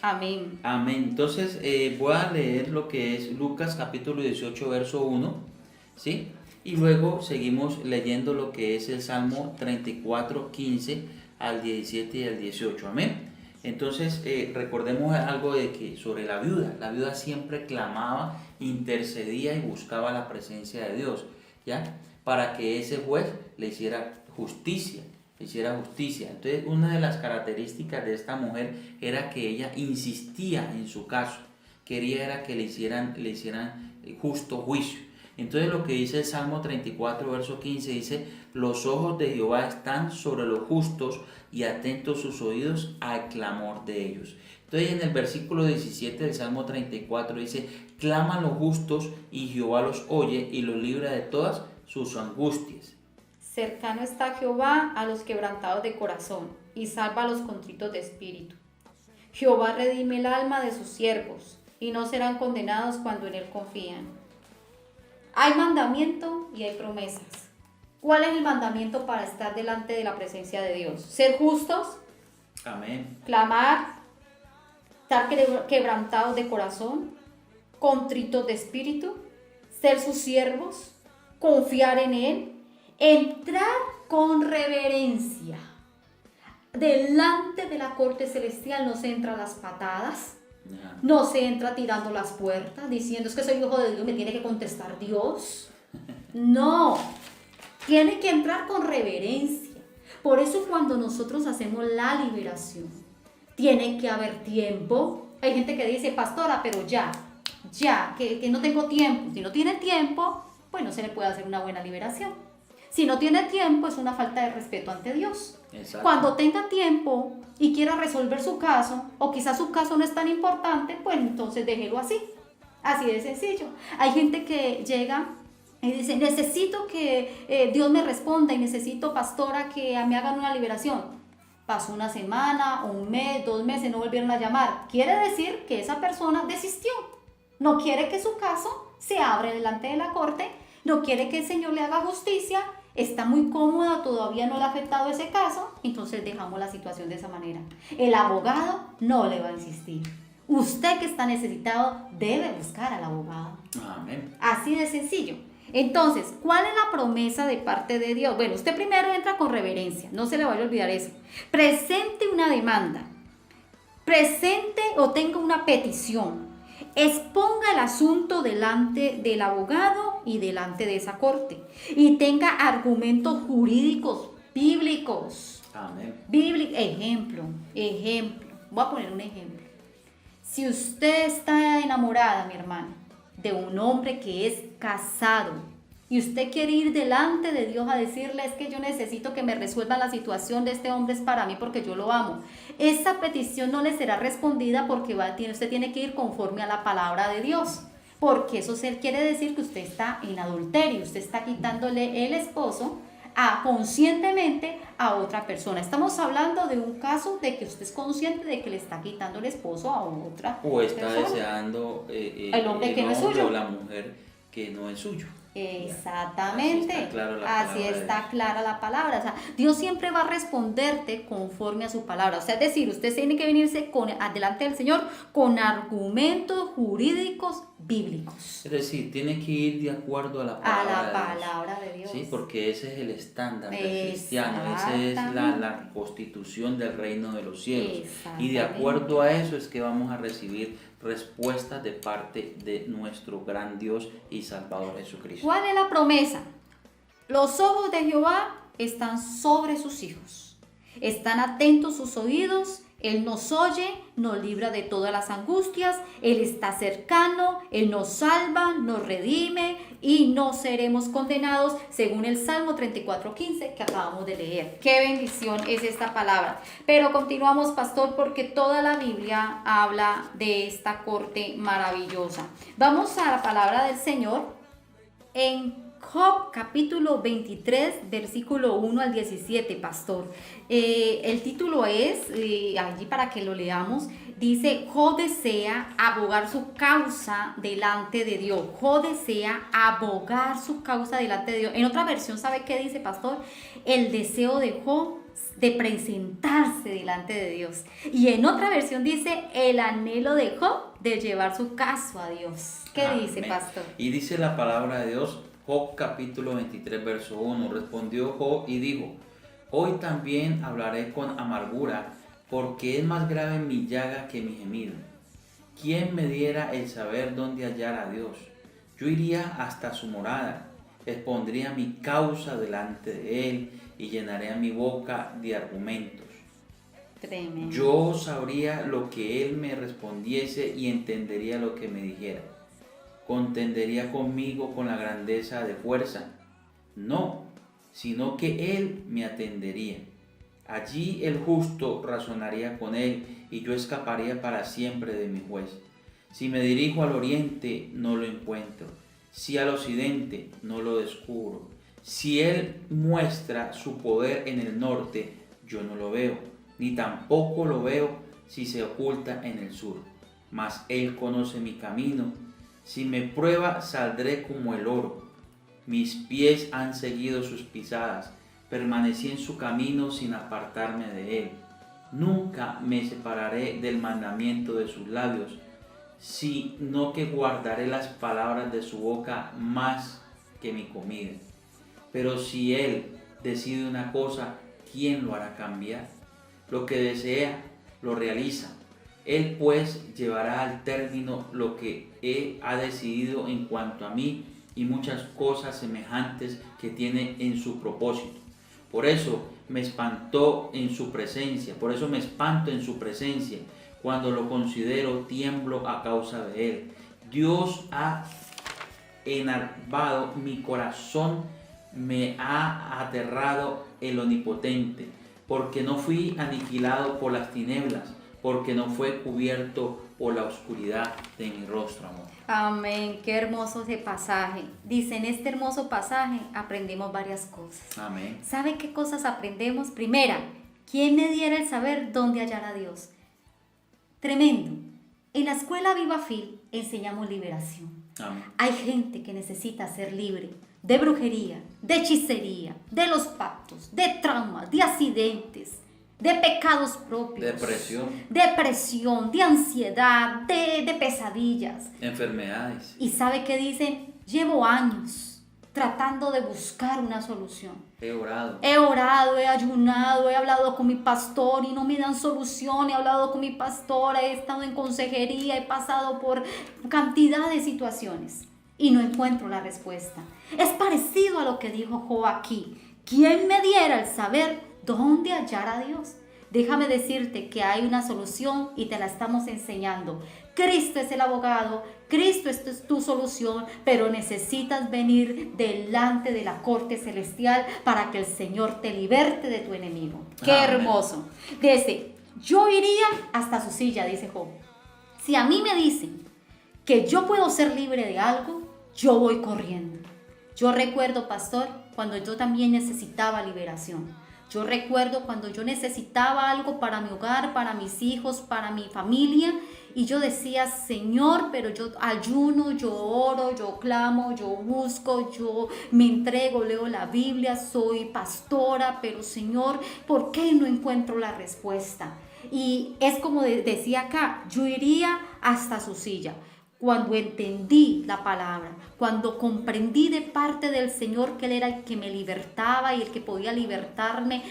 Amén. Amén. Entonces voy a leer lo que es Lucas capítulo 18, verso 1, ¿sí? Y luego seguimos leyendo lo que es el Salmo 34, 15 al 17 y al 18. Amén. Entonces recordemos algo de que sobre la viuda siempre clamaba, intercedía y buscaba la presencia de Dios, ¿ya? Para que ese juez le hiciera justicia. Entonces, una de las características de esta mujer era que ella insistía en su caso, quería era que le hicieran justo juicio. Entonces, lo que dice el Salmo 34, verso 15, dice, los ojos de Jehová están sobre los justos y atentos sus oídos al clamor de ellos. Entonces, en el versículo 17 del Salmo 34 dice, claman los justos y Jehová los oye y los libra de todas sus angustias. Cercano está Jehová a los quebrantados de corazón y salva a los contritos de espíritu. Jehová redime el alma de sus siervos y no serán condenados cuando en él confían. Hay mandamiento y hay promesas. ¿Cuál es el mandamiento para estar delante de la presencia de Dios? Ser justos. Amén. Clamar, estar quebrantados de corazón, contritos de espíritu, ser sus siervos, confiar en él. Entrar con reverencia. Delante de la corte celestial no se entra a las patadas, no se entra tirando las puertas, diciendo es que soy hijo de Dios, me tiene que contestar Dios. No, tiene que entrar con reverencia. Por eso cuando nosotros hacemos la liberación, tiene que haber tiempo. Hay gente que dice, pastora, pero ya, que no tengo tiempo. Si no tiene tiempo, pues no se le puede hacer una buena liberación. Si no tiene tiempo, es una falta de respeto ante Dios. Exacto. Cuando tenga tiempo y quiera resolver su caso, o quizás su caso no es tan importante, pues entonces déjelo así. Así de sencillo. Hay gente que llega y dice, necesito que Dios me responda y necesito, pastora, que me hagan una liberación. Pasó una semana, un mes, 2 meses, no volvieron a llamar. Quiere decir que esa persona desistió. No quiere que su caso se abra delante de la corte, no quiere que el Señor le haga justicia. Está muy cómoda, todavía no le ha afectado ese caso, entonces dejamos la situación de esa manera. El abogado no le va a insistir. Usted que está necesitado debe buscar al abogado. Amén. Así de sencillo. Entonces, ¿cuál es la promesa de parte de Dios? Bueno, usted primero entra con reverencia, no se le vaya a olvidar eso. Presente una demanda, presente o tenga una petición. exponga el asunto delante del abogado y delante de esa corte y tenga argumentos jurídicos bíblicos. Amén. Ejemplo. Voy a poner un ejemplo. Si usted está enamorada, mi hermana, de un hombre que es casado y usted quiere ir delante de Dios a decirle, es que yo necesito que me resuelva la situación de este hombre, es para mí porque yo lo amo, esa petición no le será respondida porque usted tiene que ir conforme a la palabra de Dios, porque eso quiere decir que usted está en adulterio, usted está quitándole el esposo conscientemente a otra persona. Estamos hablando de un caso de que usted es consciente de que le está quitando el esposo a otra o está persona. Deseando el hombre que no es suyo, o la mujer que no es suyo. Exactamente, así está clara la palabra. O sea, Dios siempre va a responderte conforme a su palabra. O sea, es decir, usted tiene que venirse delante del Señor con argumentos jurídicos bíblicos. Es decir, tiene que ir de acuerdo a la palabra, de Dios. Sí, porque ese es el estándar del cristiano, esa es la constitución del reino de los cielos. Y de acuerdo a eso es que vamos a recibir respuestas de parte de nuestro gran Dios y Salvador Jesucristo. ¿Cuál es la promesa? Los ojos de Jehová están sobre sus hijos, están atentos sus oídos, Él nos oye, nos libra de todas las angustias, Él está cercano, Él nos salva, nos redime y no seremos condenados, según el Salmo 34:15 que acabamos de leer. ¡Qué bendición es esta palabra! Pero continuamos, pastor, porque toda la Biblia habla de esta corte maravillosa. Vamos a la palabra del Señor en Job capítulo 23, versículo 1 al 17, pastor. El título es, allí para que lo leamos, dice: Job desea abogar su causa delante de Dios. Job desea abogar su causa delante de Dios. En otra versión, ¿sabe qué dice, pastor? El deseo de Job de presentarse delante de Dios. Y en otra versión dice el anhelo de Job de llevar su caso a Dios. ¿Qué dice, pastor? Y dice la palabra de Dios, Job capítulo 23, verso 1. Respondió Job y dijo: hoy también hablaré con amargura, porque es más grave mi llaga que mi gemido. ¿Quién me diera el saber dónde hallar a Dios? Yo iría hasta su morada, expondría mi causa delante de él y llenaría mi boca de argumentos. Tremendo. Yo sabría lo que él me respondiese y entendería lo que me dijera. ¿Contendería conmigo con la grandeza de fuerza? No, sino que él me atendería. Allí el justo razonaría con él y yo escaparía para siempre de mi juez. Si me dirijo al oriente, no lo encuentro. Si al occidente, no lo descubro. Si él muestra su poder en el norte, yo no lo veo, ni tampoco lo veo si se oculta en el sur. Mas él conoce mi camino. Si me prueba, saldré como el oro. Mis pies han seguido sus pisadas. Permanecí en su camino sin apartarme de él. Nunca me separaré del mandamiento de sus labios, sino que guardaré las palabras de su boca más que mi comida. Pero si él decide una cosa, ¿quién lo hará cambiar? Lo que desea, lo realiza. Él pues llevará al término lo que ha decidido en cuanto a mí y muchas cosas semejantes que tiene en su propósito. Por eso me espanto en su presencia, Cuando lo considero, tiemblo a causa de él. Dios ha enervado mi corazón, me ha aterrado el omnipotente, porque no fui aniquilado por las tinieblas, porque no fue cubierto por la oscuridad de mi rostro, amor. Amén, qué hermoso ese pasaje. Dice, en este hermoso pasaje aprendemos varias cosas. Amén. ¿Sabe qué cosas aprendemos? Primera, ¿quién me diera el saber dónde hallar a Dios? Tremendo. En la escuela Viva Fil enseñamos liberación. Amén. Hay gente que necesita ser libre de brujería, de hechicería, de los pactos, de traumas, de accidentes, de pecados propios, depresión, de ansiedad, de pesadillas, enfermedades. ¿Y sabe qué dicen? Llevo años tratando de buscar una solución. He orado. he ayunado, he hablado con mi pastor y no me dan solución, he hablado con mi pastora, he estado en consejería, he pasado por cantidad de situaciones y no encuentro la respuesta. Es parecido a lo que dijo Job aquí. ¿Quién me diera el saber dónde hallar a Dios? Déjame decirte que hay una solución y te la estamos enseñando. Cristo es el abogado, Cristo es tu solución, pero necesitas venir delante de la corte celestial para que el Señor te liberte de tu enemigo. ¡Qué hermoso! Dice, yo iría hasta su silla, dice Job. Si a mí me dicen que yo puedo ser libre de algo, yo voy corriendo. Yo recuerdo, pastor, cuando yo también necesitaba liberación. Yo recuerdo cuando yo necesitaba algo para mi hogar, para mis hijos, para mi familia, y yo decía, Señor, pero yo ayuno, yo oro, yo clamo, yo busco, yo me entrego, leo la Biblia, soy pastora, pero Señor, ¿por qué no encuentro la respuesta? Y es como decía acá, yo iría hasta su silla. Cuando entendí la palabra, cuando comprendí de parte del Señor que Él era el que me libertaba y el que podía libertarme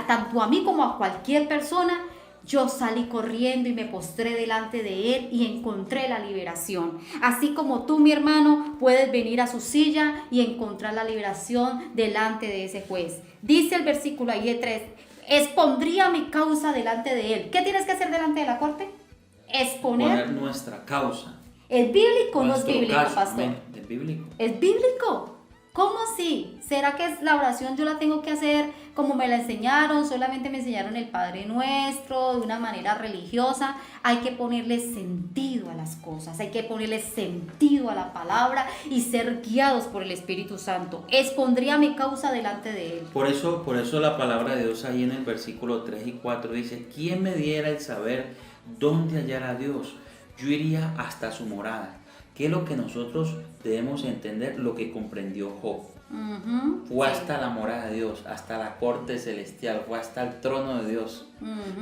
tanto a mí como a cualquier persona, yo salí corriendo y me postré delante de Él y encontré la liberación. Así como tú, mi hermano, puedes venir a su silla y encontrar la liberación delante de ese juez. Dice el versículo ahí 3, expondría mi causa delante de Él. ¿Qué tienes que hacer delante de la corte? Exponer nuestra causa. ¿Es bíblico o no es bíblico, caso, pastor? Es bíblico. ¿Es bíblico? ¿Cómo así? ¿Será que la oración yo la tengo que hacer como me la enseñaron? Solamente me enseñaron el Padre Nuestro de una manera religiosa. Hay que ponerle sentido a las cosas, hay que ponerle sentido a la palabra y ser guiados por el Espíritu Santo. Expondría mi causa delante de Él. Por eso la palabra de Dios ahí en el versículo 3 y 4 dice, ¿quién me diera el saber dónde hallar a Dios? Yo iría hasta su morada. ¿Qué es lo que nosotros debemos entender? Lo que comprendió Job. Fue hasta la morada de Dios, hasta la corte celestial, fue hasta el trono de Dios.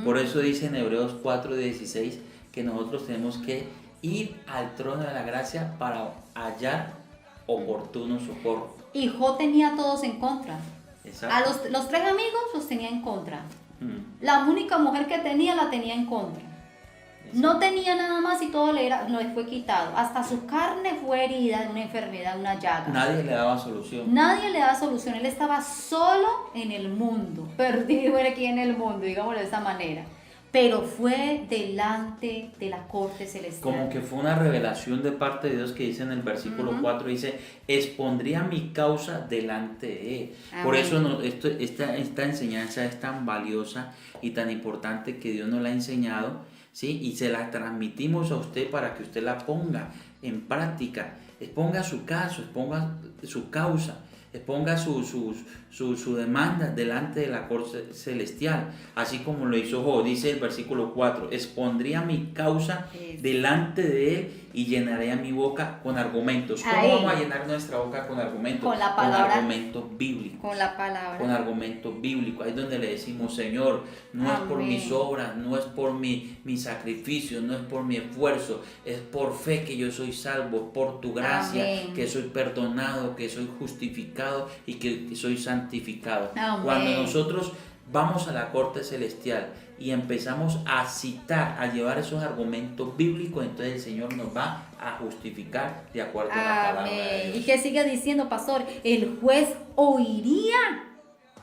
Por eso dice en Hebreos 4:16 que nosotros tenemos que ir al trono de la gracia para hallar oportuno socorro. Y Job tenía a todos en contra. Exacto. A los tres amigos los tenía en contra. La única mujer que tenía la tenía en contra. No tenía nada más y todo le fue quitado. Hasta su carne fue herida de una enfermedad, una llaga. Nadie le daba solución. Nadie le daba solución. Él estaba solo en el mundo, perdido aquí en el mundo, digámoslo de esa manera. Pero fue delante de la corte celestial. Como que fue una revelación de parte de Dios que dice en el versículo 4, dice, expondría mi causa delante de Él. Amén. Por eso esta enseñanza es tan valiosa y tan importante que Dios nos la ha enseñado. ¿Sí? Y se la transmitimos a usted para que usted la ponga en práctica, exponga su caso, exponga su causa, exponga su demanda delante de la corte celestial, así como lo hizo Job. Dice el versículo 4, expondría mi causa delante de Él y llenaría mi boca con argumentos. ¿Cómo vamos a llenar nuestra boca con argumentos? Con la palabra. Con argumentos bíblicos. Con la palabra. Con argumentos bíblicos. Ahí es donde le decimos, Señor, no es por mis obras, no es por mi sacrificio, no es por mi esfuerzo, es por fe que yo soy salvo, por tu gracia, que soy perdonado, que soy justificado y que soy santificado. Cuando nosotros vamos a la corte celestial y empezamos a citar, a llevar esos argumentos bíblicos, entonces el Señor nos va a justificar de acuerdo a la palabra de Dios. Y que sigue diciendo, pastor, el juez oiría.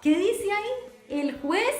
¿Qué dice ahí? El juez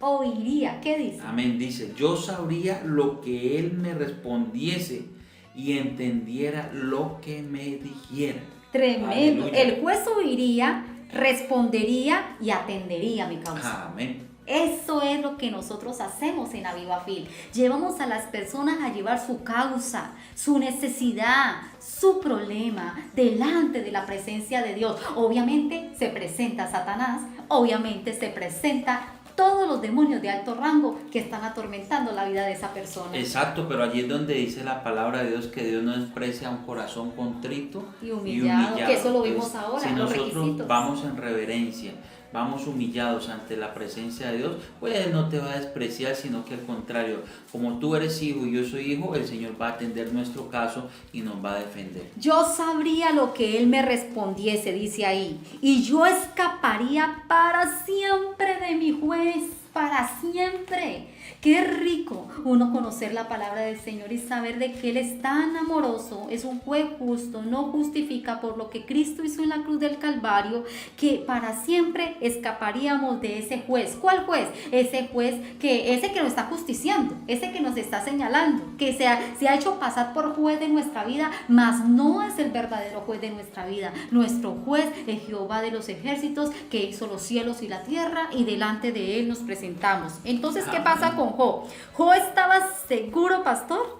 oiría. ¿Qué dice? Amén. Dice, yo sabría lo que Él me respondiese y entendiera lo que me dijera. Tremendo. Aleluya. El juez oiría, respondería y atendería mi causa. Amén. Eso es lo que nosotros hacemos en Avivafil. Llevamos a las personas a llevar su causa, su necesidad, su problema delante de la presencia de Dios. Obviamente se presenta Satanás, obviamente se presenta todos los demonios de alto rango que están atormentando la vida de esa persona. Exacto, pero allí es donde dice la palabra de Dios que Dios no desprecia un corazón contrito y humillado. Que eso lo vimos ahora si en los nosotros requisitos. Vamos en reverencia, vamos humillados ante la presencia de Dios, pues Él no te va a despreciar, sino que al contrario, como tú eres hijo y yo soy hijo, el Señor va a atender nuestro caso y nos va a defender. Yo sabría lo que Él me respondiese, dice ahí, y yo escaparía para siempre de mi juez, para siempre. Qué rico uno conocer la palabra del Señor y saber de que Él es tan amoroso, es un juez justo, no justifica por lo que Cristo hizo en la cruz del Calvario, que para siempre escaparíamos de ese juez. ¿Cuál juez? Ese juez ese que nos está justiciando, ese que nos está señalando, que se ha hecho pasar por juez de nuestra vida, mas no es el verdadero juez de nuestra vida. Nuestro juez es Jehová de los ejércitos, que hizo los cielos y la tierra, y delante de Él nos presentamos. Entonces, ¿qué pasa con Job? Job estaba seguro, pastor,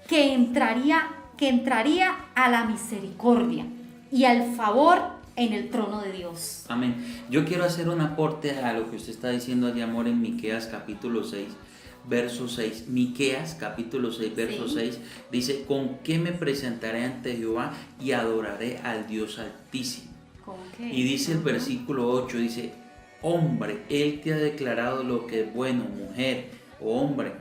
que entraría a la misericordia y al favor en el trono de Dios. Amén. Yo quiero hacer un aporte a lo que usted está diciendo allí, amor, en Miqueas capítulo 6, verso 6. Miqueas capítulo 6, verso 6 dice: ¿con qué me presentaré ante Jehová y adoraré al Dios Altísimo? ¿Con qué? Y dice el versículo 8, dice: hombre, Él te ha declarado lo que es bueno, mujer o hombre,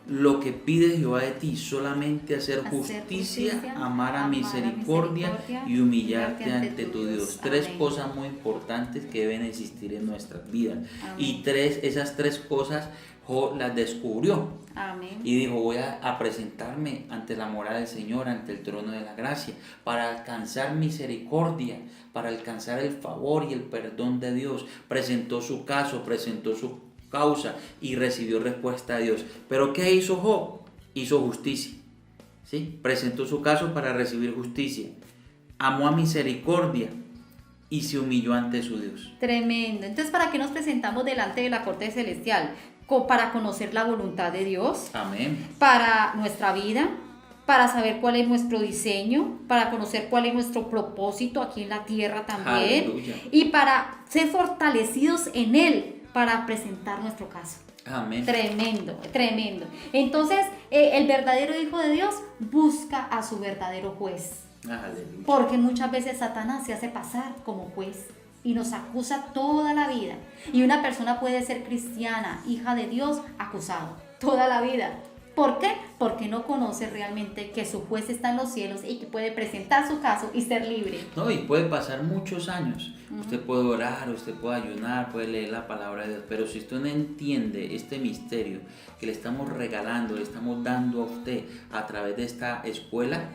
lo que pide Jehová de ti, solamente hacer justicia, amar a misericordia y humillarte ante tu Dios. Tres cosas muy importantes que deben existir en nuestras vidas. Y esas tres cosas Job las descubrió. Amén. Y dijo: voy a presentarme ante la morada del Señor, ante el trono de la gracia, para alcanzar misericordia, para alcanzar el favor y el perdón de Dios. Presentó su caso, presentó su causa y recibió respuesta de Dios. Pero ¿qué hizo Job? Hizo justicia, ¿sí? Presentó su caso para recibir justicia, amó a misericordia y se humilló ante su Dios. Tremendo. Entonces, ¿para qué nos presentamos delante de la corte celestial? Para conocer la voluntad de Dios. Amén. Para nuestra vida, para saber cuál es nuestro diseño, para conocer cuál es nuestro propósito aquí en la tierra también. Aleluya. Y para ser fortalecidos en Él, para presentar nuestro caso. Amén. Tremendo, tremendo. Entonces, el verdadero Hijo de Dios busca a su verdadero juez. Aleluya. Porque muchas veces Satanás se hace pasar como juez y nos acusa toda la vida. Y una persona puede ser cristiana, hija de Dios, acusado toda la vida. ¿Por qué? Porque no conoce realmente que su juez está en los cielos y que puede presentar su caso y ser libre. No, y puede pasar muchos años. Usted puede orar, usted puede ayunar, puede leer la palabra de Dios, pero si usted no entiende este misterio que le estamos regalando, le estamos dando a usted a través de esta escuela,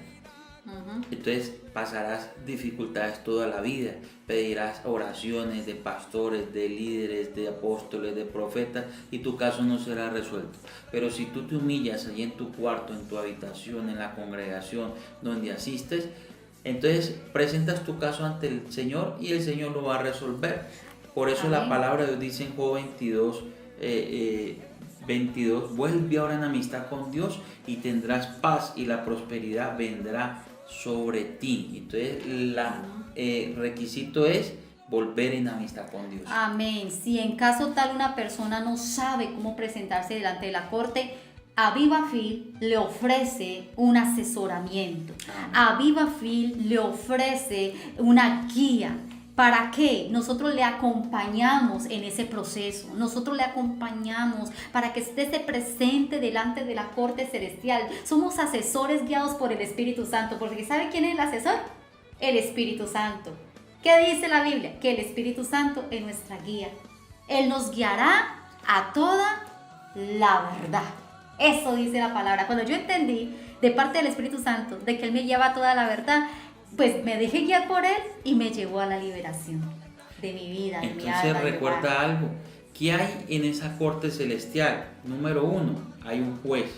entonces pasarás dificultades toda la vida, pedirás oraciones de pastores, de líderes, de apóstoles, de profetas, y tu caso no será resuelto. Pero si tú te humillas allí en tu cuarto, en tu habitación, en la congregación donde asistes, entonces presentas tu caso ante el Señor y el Señor lo va a resolver. Por eso la palabra de Dios dice en Job 22, vuelve ahora en amistad con Dios y tendrás paz y la prosperidad vendrá sobre ti. Entonces el requisito es volver en amistad con Dios. Amén. Si en caso tal una persona no sabe cómo presentarse delante de la corte, a Viva Fil le ofrece un asesoramiento. A Viva Fil le ofrece una guía. ¿Para qué? Nosotros le acompañamos en ese proceso. Nosotros le acompañamos para que esté presente delante de la corte celestial. Somos asesores guiados por el Espíritu Santo. Porque ¿sabe quién es el asesor? El Espíritu Santo. ¿Qué dice la Biblia? Que el Espíritu Santo es nuestra guía. Él nos guiará a toda la verdad. Eso dice la palabra. Cuando yo entendí de parte del Espíritu Santo de que Él me lleva a toda la verdad, pues me dejé guiar por Él y me llevó a la liberación de mi vida, de mi alma. Entonces recuerda algo, ¿qué hay en esa corte celestial? Número 1, hay un juez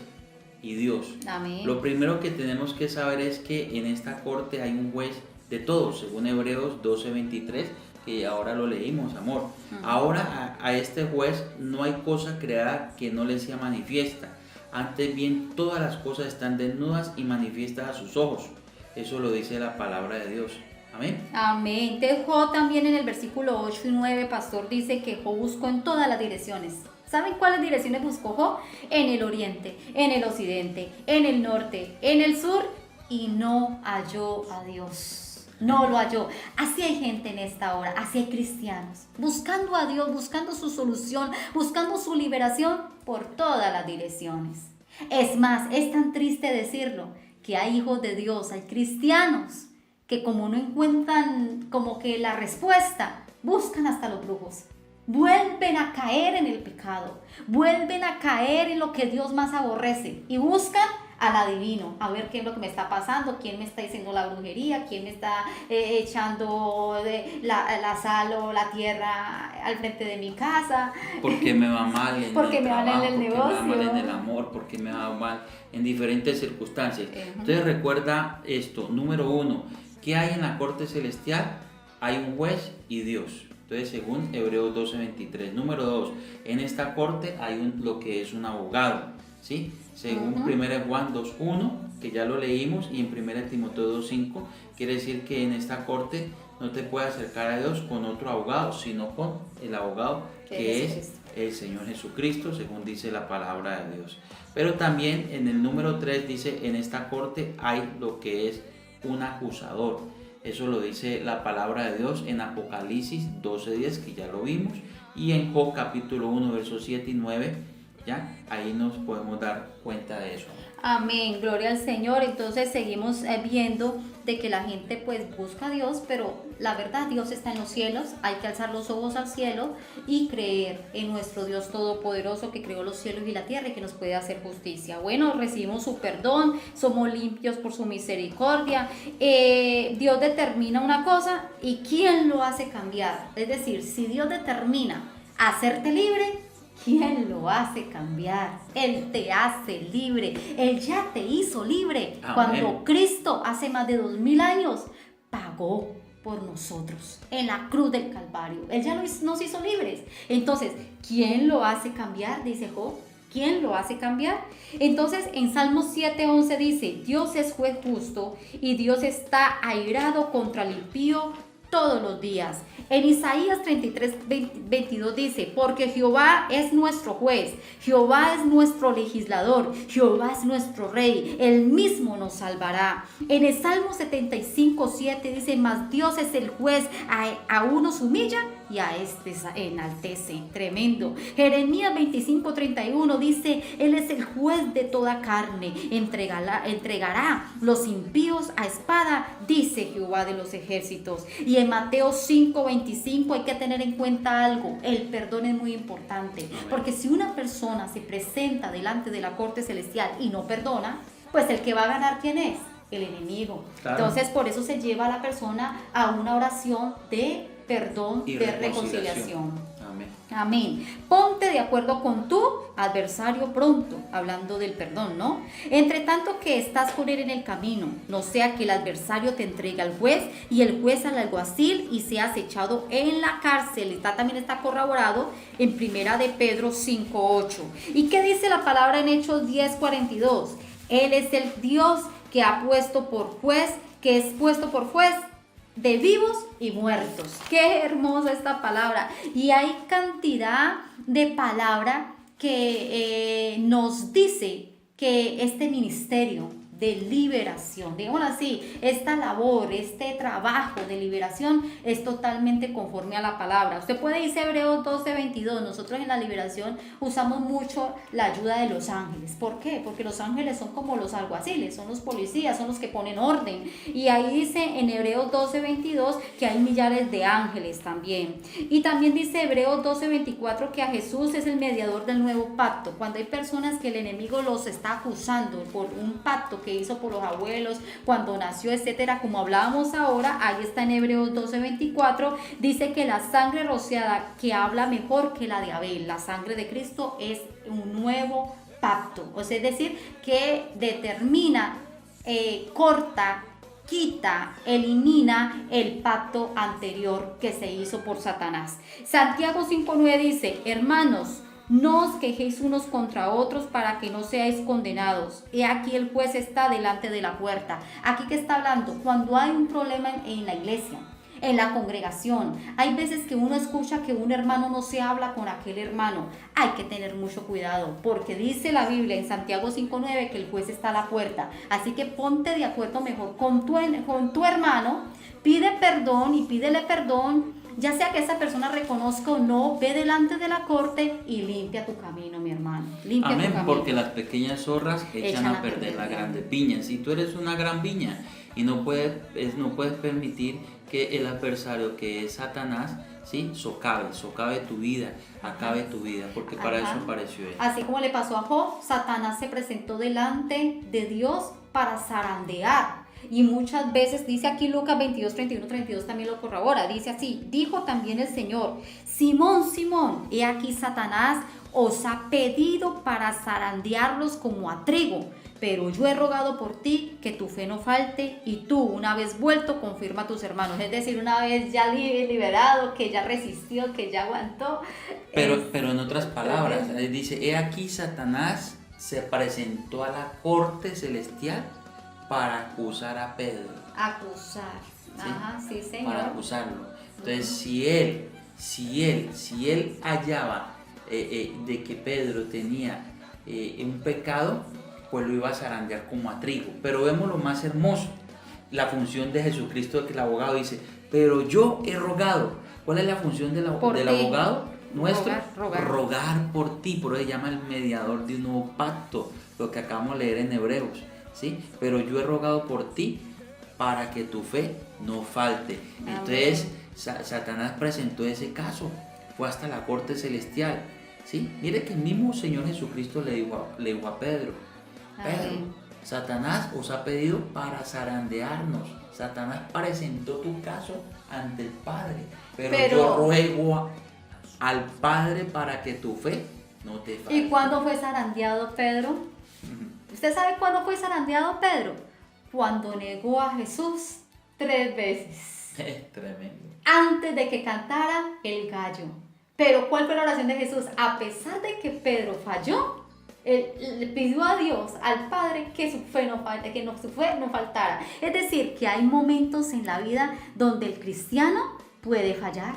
y Dios. Amén. Lo primero que tenemos que saber es que en esta corte hay un juez de todos, según Hebreos 12:23, que ahora lo leímos, amor. Ahora a este juez no hay cosa creada que no le sea manifiesta. Antes bien, todas las cosas están desnudas y manifiestas a sus ojos. Eso lo dice la palabra de Dios. Amén. Amén. De Job también en el versículo 8 y 9, pastor, dice que Job buscó en todas las direcciones. ¿Saben cuáles direcciones buscó Job? En el oriente, en el occidente, en el norte, en el sur, y no halló a Dios. no lo halló. Así hay gente en esta hora, así hay cristianos, buscando a Dios, buscando su solución, buscando su liberación por todas las direcciones. Es más, es tan triste decirlo, que hay hijos de Dios, hay cristianos, que como no encuentran como que la respuesta, buscan hasta los brujos. Vuelven a caer en el pecado, vuelven a caer en lo que Dios más aborrece y buscan al adivino, a ver qué es lo que me está pasando, quién me está diciendo la brujería, quién me está echando la sal o la tierra al frente de mi casa. Porque me va mal en porque el me trabajo, va mal en el porque me va negocio, mal en el amor, porque me va mal en diferentes circunstancias. Entonces recuerda esto, número 1, ¿qué hay en la corte celestial? Hay un juez y Dios. Entonces, según Hebreos 12:23. Número 2, en esta corte hay lo que es un abogado, ¿sí? Según 1 Juan 2:1, que ya lo leímos, y en 1 Timoteo 2:5, quiere decir que en esta corte no te puedes acercar a Dios con otro abogado, sino con el abogado que es el Señor Jesucristo, según dice la palabra de Dios. Pero también en el número 3 dice, en esta corte hay lo que es un acusador. Eso lo dice la palabra de Dios en Apocalipsis 12:10, que ya lo vimos, y en Job capítulo 1, versos 7 y 9, ¿ya? Ahí nos podemos dar cuenta de eso. Amén, gloria al Señor. Entonces seguimos viendo de que la gente pues busca a Dios, pero la verdad Dios está en los cielos, hay que alzar los ojos al cielo y creer en nuestro Dios todopoderoso que creó los cielos y la tierra y que nos puede hacer justicia. Bueno, recibimos su perdón, somos limpios por su misericordia. Dios determina una cosa y ¿quién lo hace cambiar? Es decir, si Dios determina hacerte libre, ¿quién lo hace cambiar? Él te hace libre. Él ya te hizo libre. Amén. Cuando Cristo hace más de 2000 años pagó por nosotros en la cruz del Calvario. Él ya nos hizo libres. Entonces, ¿quién lo hace cambiar? Dice Job. ¿Quién lo hace cambiar? Entonces, en Salmos 7:11 dice, Dios es juez justo y Dios está airado contra el impío todos los días. En Isaías 33:22 dice, porque Jehová es nuestro juez, Jehová es nuestro legislador, Jehová es nuestro rey, él mismo nos salvará. En el Salmo 75:7 dice, mas Dios es el juez, a unos humilla y a este enaltece. Tremendo. Jeremías 25:31 dice, él es el juez de toda carne, entregará los impíos a espada, dice Jehová de los ejércitos. Y en Mateo 5:25 hay que tener en cuenta algo, el perdón es muy importante, porque si una persona se presenta delante de la corte celestial y no perdona, pues el que va a ganar, ¿quién es? El enemigo. Claro. Entonces por eso se lleva a la persona a una oración de perdón, y de reconciliación. Amén. Amén. Ponte de acuerdo con tu adversario pronto, hablando del perdón, ¿no? Entre tanto que estás con él en el camino, no sea que el adversario te entregue al juez y el juez al alguacil y seas echado en la cárcel. También está corroborado en 1 de Pedro 5:8. ¿Y qué dice la palabra en Hechos 10:42? Él es el Dios que ha puesto por juez, que es puesto por juez de vivos y muertos. Qué hermosa esta palabra. Y hay cantidad de palabra que nos dice que este ministerio de liberación, digamos así, esta labor, este trabajo de liberación es totalmente conforme a la palabra. Usted puede irse a Hebreos 12:22. Nosotros en la liberación usamos mucho la ayuda de los ángeles. ¿Por qué? Porque los ángeles son como los alguaciles, son los policías, son los que ponen orden. Y ahí dice en Hebreos 12:22 que hay millares de ángeles también. Y también dice Hebreos 12:24 que a Jesús es el mediador del nuevo pacto. Cuando hay personas que el enemigo los está acusando por un pacto que hizo por los abuelos, cuando nació, etcétera, como hablábamos ahora, ahí está en Hebreos 12:24, dice que la sangre rociada que habla mejor que la de Abel, la sangre de Cristo es un nuevo pacto, o sea, es decir, que determina, corta, quita, elimina el pacto anterior que se hizo por Satanás. Santiago 5:9 dice, hermanos, no os quejéis unos contra otros para que no seáis condenados. He aquí el juez está delante de la puerta. Aquí que está hablando, cuando hay un problema en la iglesia, en la congregación, hay veces que uno escucha que un hermano no se habla con aquel hermano. Hay que tener mucho cuidado, porque dice la Biblia en Santiago 5:9 que el juez está a la puerta. Así que ponte de acuerdo mejor con tu hermano, pide perdón y pídele perdón, ya sea que esa persona reconozca o no, ve delante de la corte y limpia tu camino, mi hermano. Limpia Amén, tu camino. porque las pequeñas zorras echan a perder la grande piña. Si tú eres una gran viña y no puedes permitir que el adversario, que es Satanás, ¿sí?, socave tu vida, acabe tu vida, porque para eso apareció él. Así como le pasó a Job, Satanás se presentó delante de Dios para zarandear. Y muchas veces dice aquí Lucas 22, 31, 32 también lo corrobora. Dice así: dijo también el Señor: Simón, Simón, he aquí Satanás os ha pedido para zarandearlos como a trigo, pero yo he rogado por ti que tu fe no falte, y tú, una vez vuelto, confirma a tus hermanos. Es decir, una vez ya liberado, que ya resistió, que ya aguantó. Pero en otras palabras, dice: he aquí Satanás se presentó a la corte celestial para acusar a Pedro. Acusar. ¿Sí? Ajá, sí, Señor. Para acusarlo. Entonces, si él hallaba de que Pedro tenía un pecado, pues lo iba a zarandear como a trigo. Pero vemos lo más hermoso, la función de Jesucristo, que el abogado dice: pero yo he rogado. ¿Cuál es la función del abogado nuestro? Rogar por ti. Por eso se llama el mediador de un nuevo pacto, lo que acabamos de leer en Hebreos, ¿sí? Pero yo he rogado por ti para que tu fe no falte. Amén. Entonces Satanás presentó ese caso, fue hasta la corte celestial, ¿sí? Mire que el mismo Señor Jesucristo le dijo a Pedro: Pedro, Satanás os ha pedido para zarandearnos. Satanás presentó tu caso ante el Padre, pero yo ruego al Padre para que tu fe no te falte. ¿Y cuándo fue zarandeado Pedro? ¿Usted sabe cuándo fue zarandeado Pedro? Cuando negó a Jesús 3 veces. Es tremendo. Antes de que cantara el gallo. Pero ¿cuál fue la oración de Jesús? A pesar de que Pedro falló, él le pidió a Dios, al Padre, que su fe no falte, que su fe no faltara. Es decir, que hay momentos en la vida donde el cristiano puede fallar.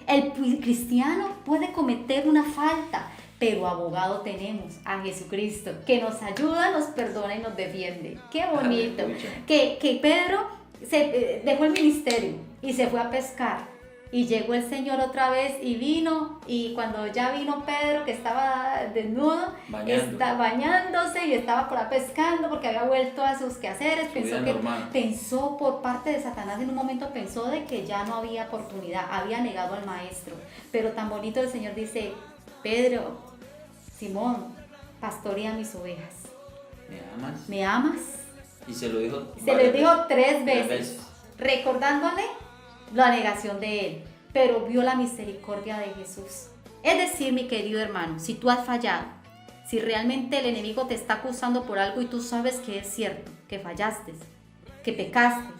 El cristiano puede cometer una falta, pero abogado tenemos a Jesucristo, que nos ayuda, nos perdona y nos defiende. ¡Qué bonito! Que Pedro se dejó el ministerio y se fue a pescar. Y llegó el Señor otra vez y vino, y cuando ya vino Pedro, que estaba desnudo, bañándose y estaba por ahí pescando porque había vuelto a sus quehaceres, pensó por parte de Satanás, en un momento pensó de que ya no había oportunidad, había negado al maestro. Pero tan bonito el Señor dice: Pedro, Simón, pastorea mis ovejas. ¿Me amas? ¿Me amas? Y se lo dijo. Se lo dijo 3 veces, recordándole la negación de él, pero vio la misericordia de Jesús. Es decir, mi querido hermano, si tú has fallado, si realmente el enemigo te está acusando por algo y tú sabes que es cierto, que fallaste, que pecaste,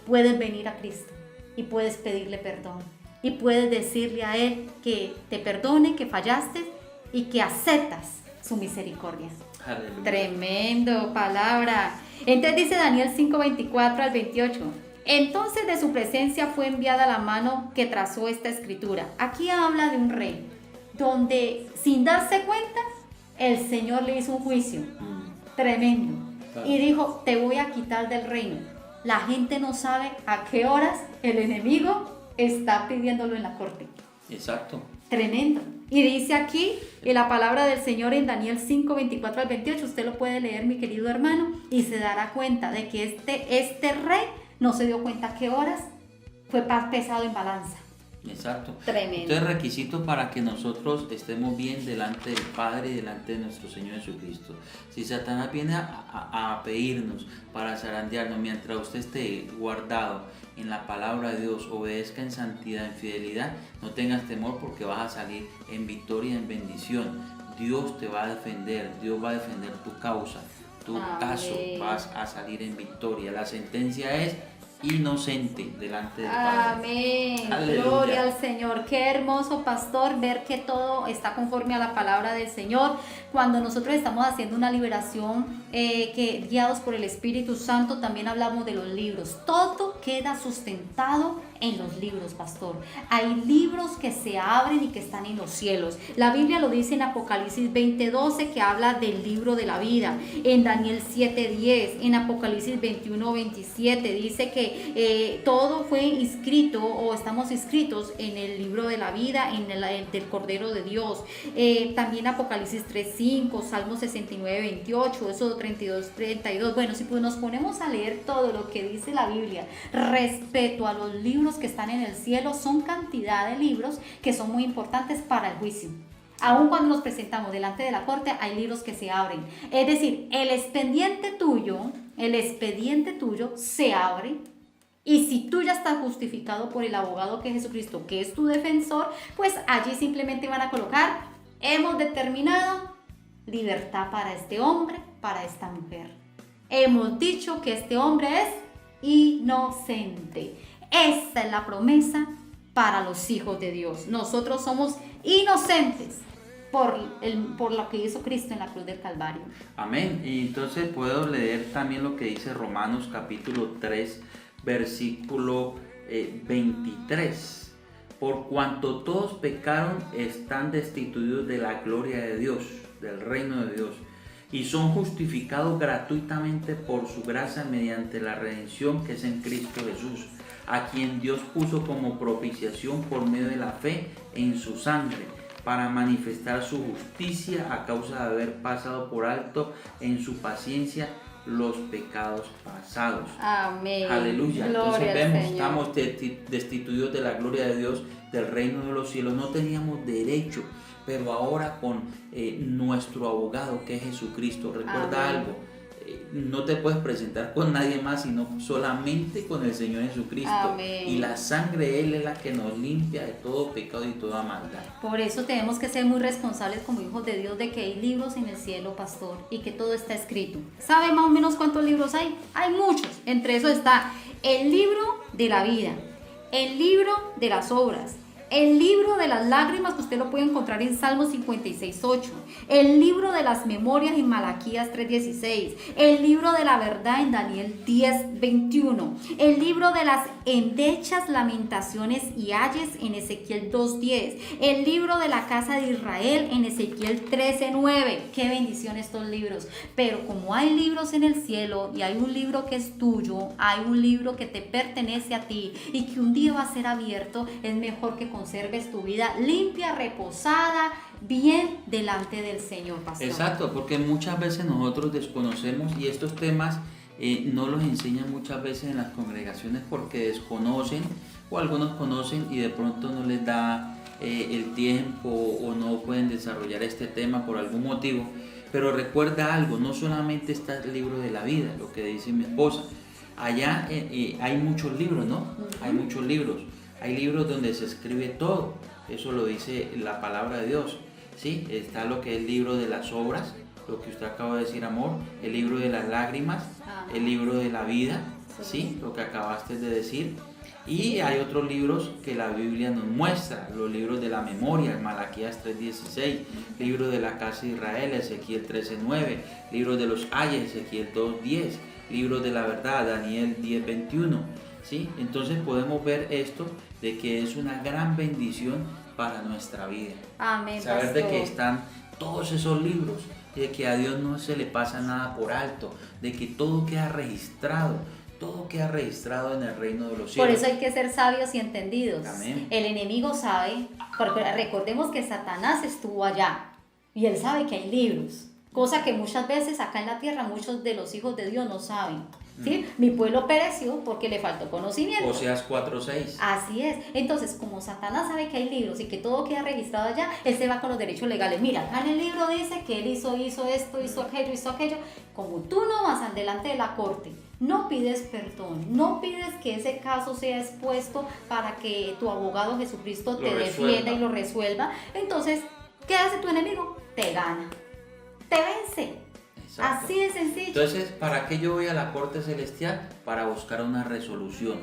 puedes venir a Cristo y puedes pedirle perdón y puedes decirle a él que te perdone, que fallaste y que aceptas su misericordia. Aleluya. Tremendo palabra. Entonces dice Daniel 5:24 al 28. Entonces de su presencia fue enviada la mano que trazó esta escritura. Aquí habla de un rey, donde sin darse cuenta, el Señor le hizo un juicio tremendo. Y dijo: te voy a quitar del reino. La gente no sabe a qué horas el enemigo está pidiéndolo en la corte. Exacto. Tremendo. Y dice aquí, en la palabra del Señor en Daniel 5:24 al 28, usted lo puede leer, mi querido hermano, y se dará cuenta de que este rey no se dio cuenta a qué horas fue pesado en balanza. Exacto. Tremendo. Entonces, requisito para que nosotros estemos bien delante del Padre y delante de nuestro Señor Jesucristo. Si Satanás viene a pedirnos para zarandearnos, mientras usted esté guardado en la palabra de Dios, obedezca en santidad, en fidelidad, no tengas temor, porque vas a salir en victoria, en bendición. Dios te va a defender, Dios va a defender tu causa, tu caso, vas a salir en victoria. La sentencia es inocente delante del Padre. Amén. Aleluya. Gloria al Señor. Qué hermoso, pastor, ver que todo está conforme a la palabra del Señor. Cuando nosotros estamos haciendo una liberación que guiados por el Espíritu Santo, también hablamos de los libros. Todo queda sustentado en los libros, pastor. Hay libros que se abren y que están en los cielos. La Biblia lo dice en Apocalipsis 20:12, que habla del libro de la vida. En Daniel 7:10, en Apocalipsis 21:27 dice que que todo fue inscrito o estamos inscritos en el libro de la vida, del Cordero de Dios. También Apocalipsis 3:5, Salmo 69:28, Éxodo 32:32. Bueno, si pues nos ponemos a leer todo lo que dice la Biblia respecto a los libros que están en el cielo, son cantidad de libros que son muy importantes para el juicio. Aún cuando nos presentamos delante de la corte, hay libros que se abren. Es decir, el expediente tuyo se abre. Y si tú ya estás justificado por el abogado que es Jesucristo, que es tu defensor, pues allí simplemente van a colocar: hemos determinado libertad para este hombre, para esta mujer. Hemos dicho que este hombre es inocente. Esta es la promesa para los hijos de Dios. Nosotros somos inocentes por lo que hizo Cristo en la cruz del Calvario. Amén. Y entonces puedo leer también lo que dice Romanos capítulo 3, versículo 23. Por cuanto todos pecaron, están destituidos de la gloria de Dios, del reino de Dios, y son justificados gratuitamente por su gracia mediante la redención que es en Cristo Jesús, a quien Dios puso como propiciación por medio de la fe en su sangre, para manifestar su justicia a causa de haber pasado por alto en su paciencia los pecados pasados. Amén. Aleluya. Gloria Entonces vemos, al Señor. estamos destituidos de la gloria de Dios, del reino de los cielos. No teníamos derecho, pero ahora con nuestro abogado que es Jesucristo. Recuerda Amén. algo, no te puedes presentar con nadie más, sino solamente con el Señor Jesucristo. Amén. Y la sangre de Él es la que nos limpia de todo pecado y toda maldad. Por eso tenemos que ser muy responsables como hijos de Dios de que hay libros en el cielo, pastor, y que todo está escrito. ¿Sabe más o menos cuántos libros hay? Hay muchos. Entre esos está el libro de la vida, el libro de las obras, el libro de las lágrimas, que usted lo puede encontrar en Salmo 56:8, el libro de las memorias en Malaquías 3:16, el libro de la verdad en Daniel 10:21, el libro de las endechas lamentaciones y ayes en Ezequiel 2:10, el libro de la casa de Israel en Ezequiel 13:9. Qué bendición estos libros. Pero como hay libros en el cielo y hay un libro que es tuyo, hay un libro que te pertenece a ti y que un día va a ser abierto, es mejor que conserves tu vida limpia, reposada, bien delante del Señor, pastor. Exacto, porque muchas veces nosotros desconocemos y estos temas no los enseñan muchas veces en las congregaciones porque desconocen, o algunos conocen y de pronto no les da el tiempo o no pueden desarrollar este tema por algún motivo. Pero recuerda algo, no solamente está el libro de la vida, lo que dice mi esposa. Allá hay muchos libros, ¿no? Hay muchos libros. Hay libros donde se escribe todo, eso lo dice la palabra de Dios, ¿sí? Está lo que es el libro de las obras, lo que usted acaba de decir, amor, el libro de las lágrimas, el libro de la vida, ¿sí? Lo que acabaste de decir. Y hay otros libros que la Biblia nos muestra, los libros de la memoria, Malaquías 3:16, libro de la casa de Israel, Ezequiel 13:9, libro de los ayes, Ezequiel 2:10, libro de la verdad, Daniel 10:21, ¿sí? Entonces podemos ver esto de que es una gran bendición para nuestra vida. Amén, saber pastor. de que están todos esos libros, de que a Dios no se le pasa nada por alto, de que todo queda registrado en el reino de los cielos. Por eso hay que ser sabios y entendidos. Amén. El enemigo sabe, porque recordemos que Satanás estuvo allá y él sabe que hay libros, cosa que muchas veces acá en la tierra muchos de los hijos de Dios no saben. ¿Sí? Mi pueblo pereció porque le faltó conocimiento. Oseas 4:6. Así es. Entonces, como Satanás sabe que hay libros y que todo queda registrado allá, él se va con los derechos legales. Mira, acá en el libro dice que él hizo esto, hizo aquello. Como tú no vas delante de la corte, no pides perdón, no pides que ese caso sea expuesto para que tu abogado Jesucristo te defienda y lo resuelva, entonces, ¿qué hace tu enemigo? Te gana, te vence. Exacto. Así de sencillo. Entonces, ¿para qué yo voy a la corte celestial? Para buscar una resolución,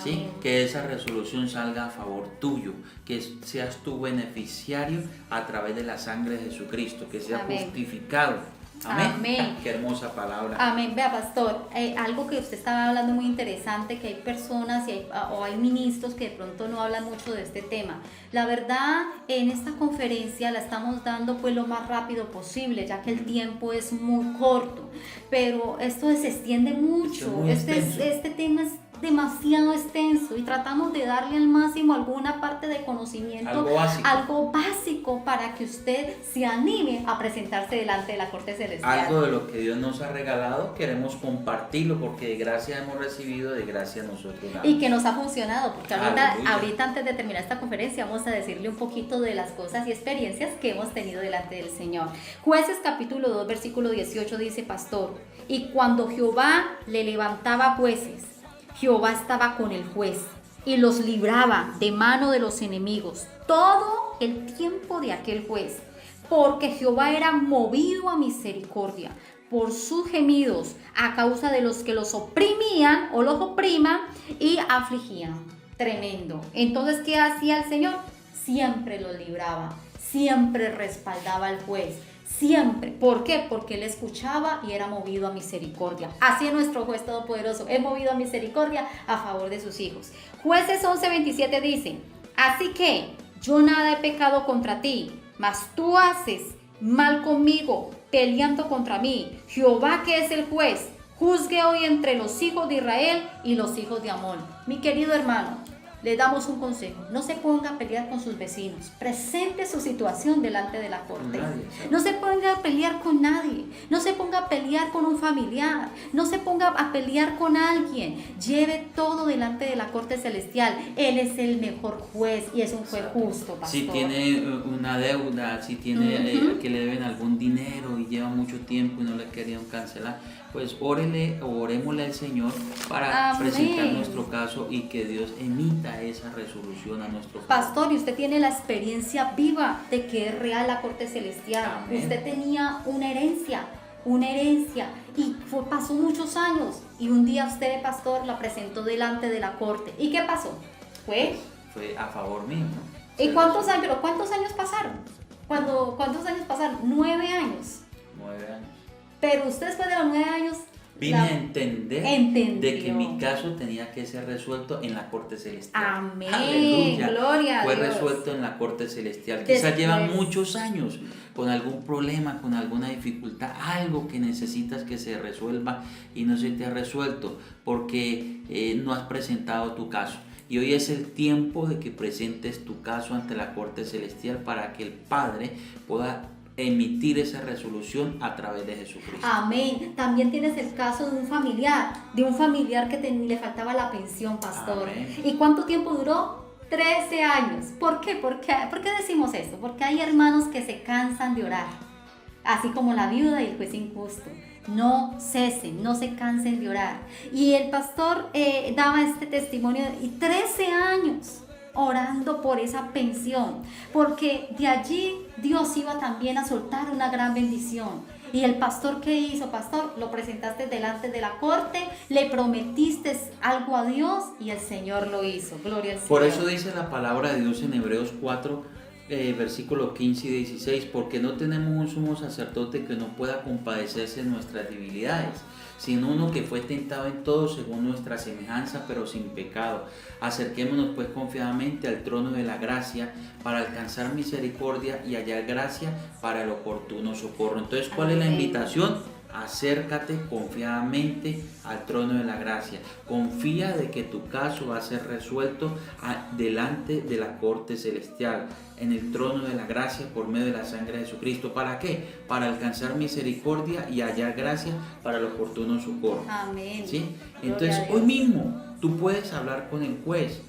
¿sí? Que esa resolución salga a favor tuyo, que seas tu beneficiario a través de la sangre de Jesucristo, que sea justificado. Amén. Amén. Qué hermosa palabra. Amén. Vea, pastor, algo que usted estaba hablando muy interesante, que hay personas o hay ministros que de pronto no hablan mucho de este tema. La verdad, en esta conferencia la estamos dando pues lo más rápido posible, ya que el tiempo es muy corto, pero esto se extiende mucho. Este tema es demasiado extenso y tratamos de darle al máximo alguna parte de conocimiento, algo básico para que usted se anime a presentarse delante de la corte celestial. Algo de lo que Dios nos ha regalado, queremos compartirlo porque de gracia hemos recibido, de gracia nosotros damos. Y que nos ha funcionado, porque ahorita antes de terminar esta conferencia vamos a decirle un poquito de las cosas y experiencias que hemos tenido delante del Señor. Jueces capítulo 2 versículo 18 dice, pastor, y cuando Jehová le levantaba jueces, Jehová estaba con el juez y los libraba de mano de los enemigos todo el tiempo de aquel juez, porque Jehová era movido a misericordia por sus gemidos a causa de los que los oprimían o los opriman y afligían. Tremendo. Entonces, ¿qué hacía el Señor? Siempre los libraba, siempre respaldaba al juez. Siempre. ¿Por qué? Porque él escuchaba y era movido a misericordia. Así es nuestro juez todopoderoso, es movido a misericordia a favor de sus hijos. Jueces 11:27 dice, así que yo nada he pecado contra ti, mas tú haces mal conmigo, peleando contra mí. Jehová, que es el juez, juzgue hoy entre los hijos de Israel y los hijos de Amón. Mi querido hermano, le damos un consejo: no se ponga a pelear con sus vecinos, presente su situación delante de la corte. No se ponga a pelear con nadie, no se ponga a pelear con un familiar, no se ponga a pelear con alguien. Lleve todo delante de la corte celestial. Él es el mejor juez y es un juez justo, pastor. Si tiene una deuda, si tiene que le deben algún dinero y lleva mucho tiempo y no le querían cancelar, pues orémosle al Señor para presentar nuestro caso y que Dios emita esa resolución a nuestro favor. Pastor, y usted tiene la experiencia viva de que es real la corte celestial. Amén. Usted tenía una herencia y pasó muchos años y un día usted, pastor, la presentó delante de la corte. ¿Y qué pasó? Fue a favor mío, ¿no? ¿Y cuántos años pasaron? ¿Cuántos años pasaron? 9 años. 9 años. Pero usted después de los 9 años vine a entender de que mi caso tenía que ser resuelto en la corte celestial. Amén. Aleluya. Gloria a Fue Dios. resuelto en la corte celestial. Quizás llevan muchos años con algún problema, con alguna dificultad, algo que necesitas que se resuelva y no se te ha resuelto porque no has presentado tu caso. Y hoy es el tiempo de que presentes tu caso ante la corte celestial para que el Padre pueda emitir esa resolución a través de Jesucristo. Amén. También tienes el caso de un familiar que le faltaba la pensión, pastor. Amén. ¿Y cuánto tiempo duró? 13 años. ¿Por qué? ¿Por qué decimos esto? Porque hay hermanos que se cansan de orar, así como la viuda y el juez injusto. No cesen, no se cansen de orar. Y el pastor daba este testimonio y 13 años orando por esa pensión, porque de allí Dios iba también a soltar una gran bendición. Y el pastor, ¿qué hizo, pastor? Lo presentaste delante de la corte, le prometiste algo a Dios y el Señor lo hizo. Gloria al Señor. Por eso dice la palabra de Dios en Hebreos 4, versículos 15 y 16, porque no tenemos un sumo sacerdote que no pueda compadecerse de nuestras debilidades, sino uno que fue tentado en todo según nuestra semejanza, pero sin pecado. Acerquémonos pues confiadamente al trono de la gracia para alcanzar misericordia y hallar gracia para el oportuno socorro. Entonces, ¿cuál es la invitación? Acércate confiadamente al trono de la gracia. Confía de que tu caso va a ser resuelto delante de la corte celestial, en el trono de la gracia por medio de la sangre de Jesucristo. ¿Para qué? Para alcanzar misericordia y hallar gracia para el oportuno socorro. Amén. ¿Sí? Entonces, hoy mismo tú puedes hablar con el juez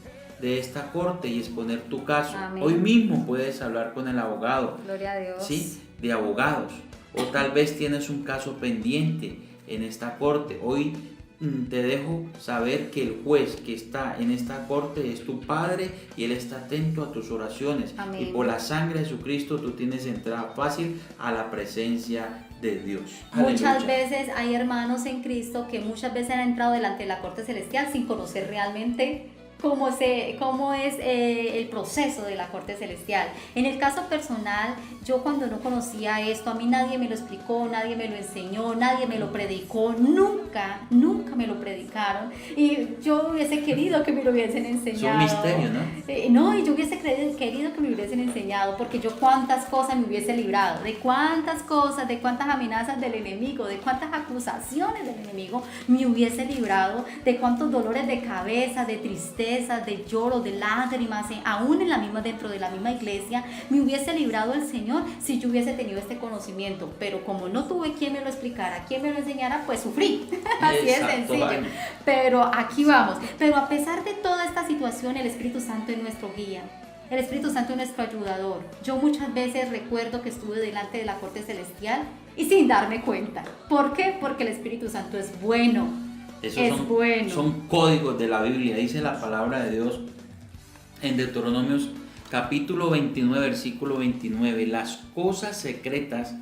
de esta corte y exponer tu caso. Amén. Hoy mismo puedes hablar con el abogado. Gloria a Dios. ¿Sí? De abogados. O tal vez tienes un caso pendiente en esta corte. Hoy te dejo saber que el juez que está en esta corte es tu Padre y Él está atento a tus oraciones. Amén. Y por la sangre de Jesucristo tú tienes entrada fácil a la presencia de Dios. Muchas veces hay hermanos en Cristo que muchas veces han entrado delante de la corte celestial sin conocer realmente cómo es el proceso de la corte celestial. En el caso personal, yo cuando no conocía esto, a mí nadie me lo explicó, nadie me lo enseñó, nadie me lo predicó, nunca me lo predicaron, y yo hubiese querido que me lo hubiesen enseñado. Es un misterio, ¿no? No, y yo hubiese querido que me hubiesen enseñado, porque yo cuántas cosas me hubiese librado, de cuántas cosas, de cuántas amenazas del enemigo, de cuántas acusaciones del enemigo me hubiese librado, de cuántos dolores de cabeza, de tristezas, de lloros, de lágrimas, aún dentro de la misma iglesia, me hubiese librado el Señor si yo hubiese tenido este conocimiento. Pero como no tuve quien me lo explicara, quien me lo enseñara, pues sufrí. Así es sencillo. Pero aquí vamos. Pero a pesar de toda esta situación, el Espíritu Santo es nuestro guía. El Espíritu Santo es nuestro ayudador. Yo muchas veces recuerdo que estuve delante de la corte celestial y sin darme cuenta. ¿Por qué? Porque el Espíritu Santo es bueno. Son códigos de la Biblia. Dice la palabra de Dios en Deuteronomios capítulo 29, versículo 29. Las cosas secretas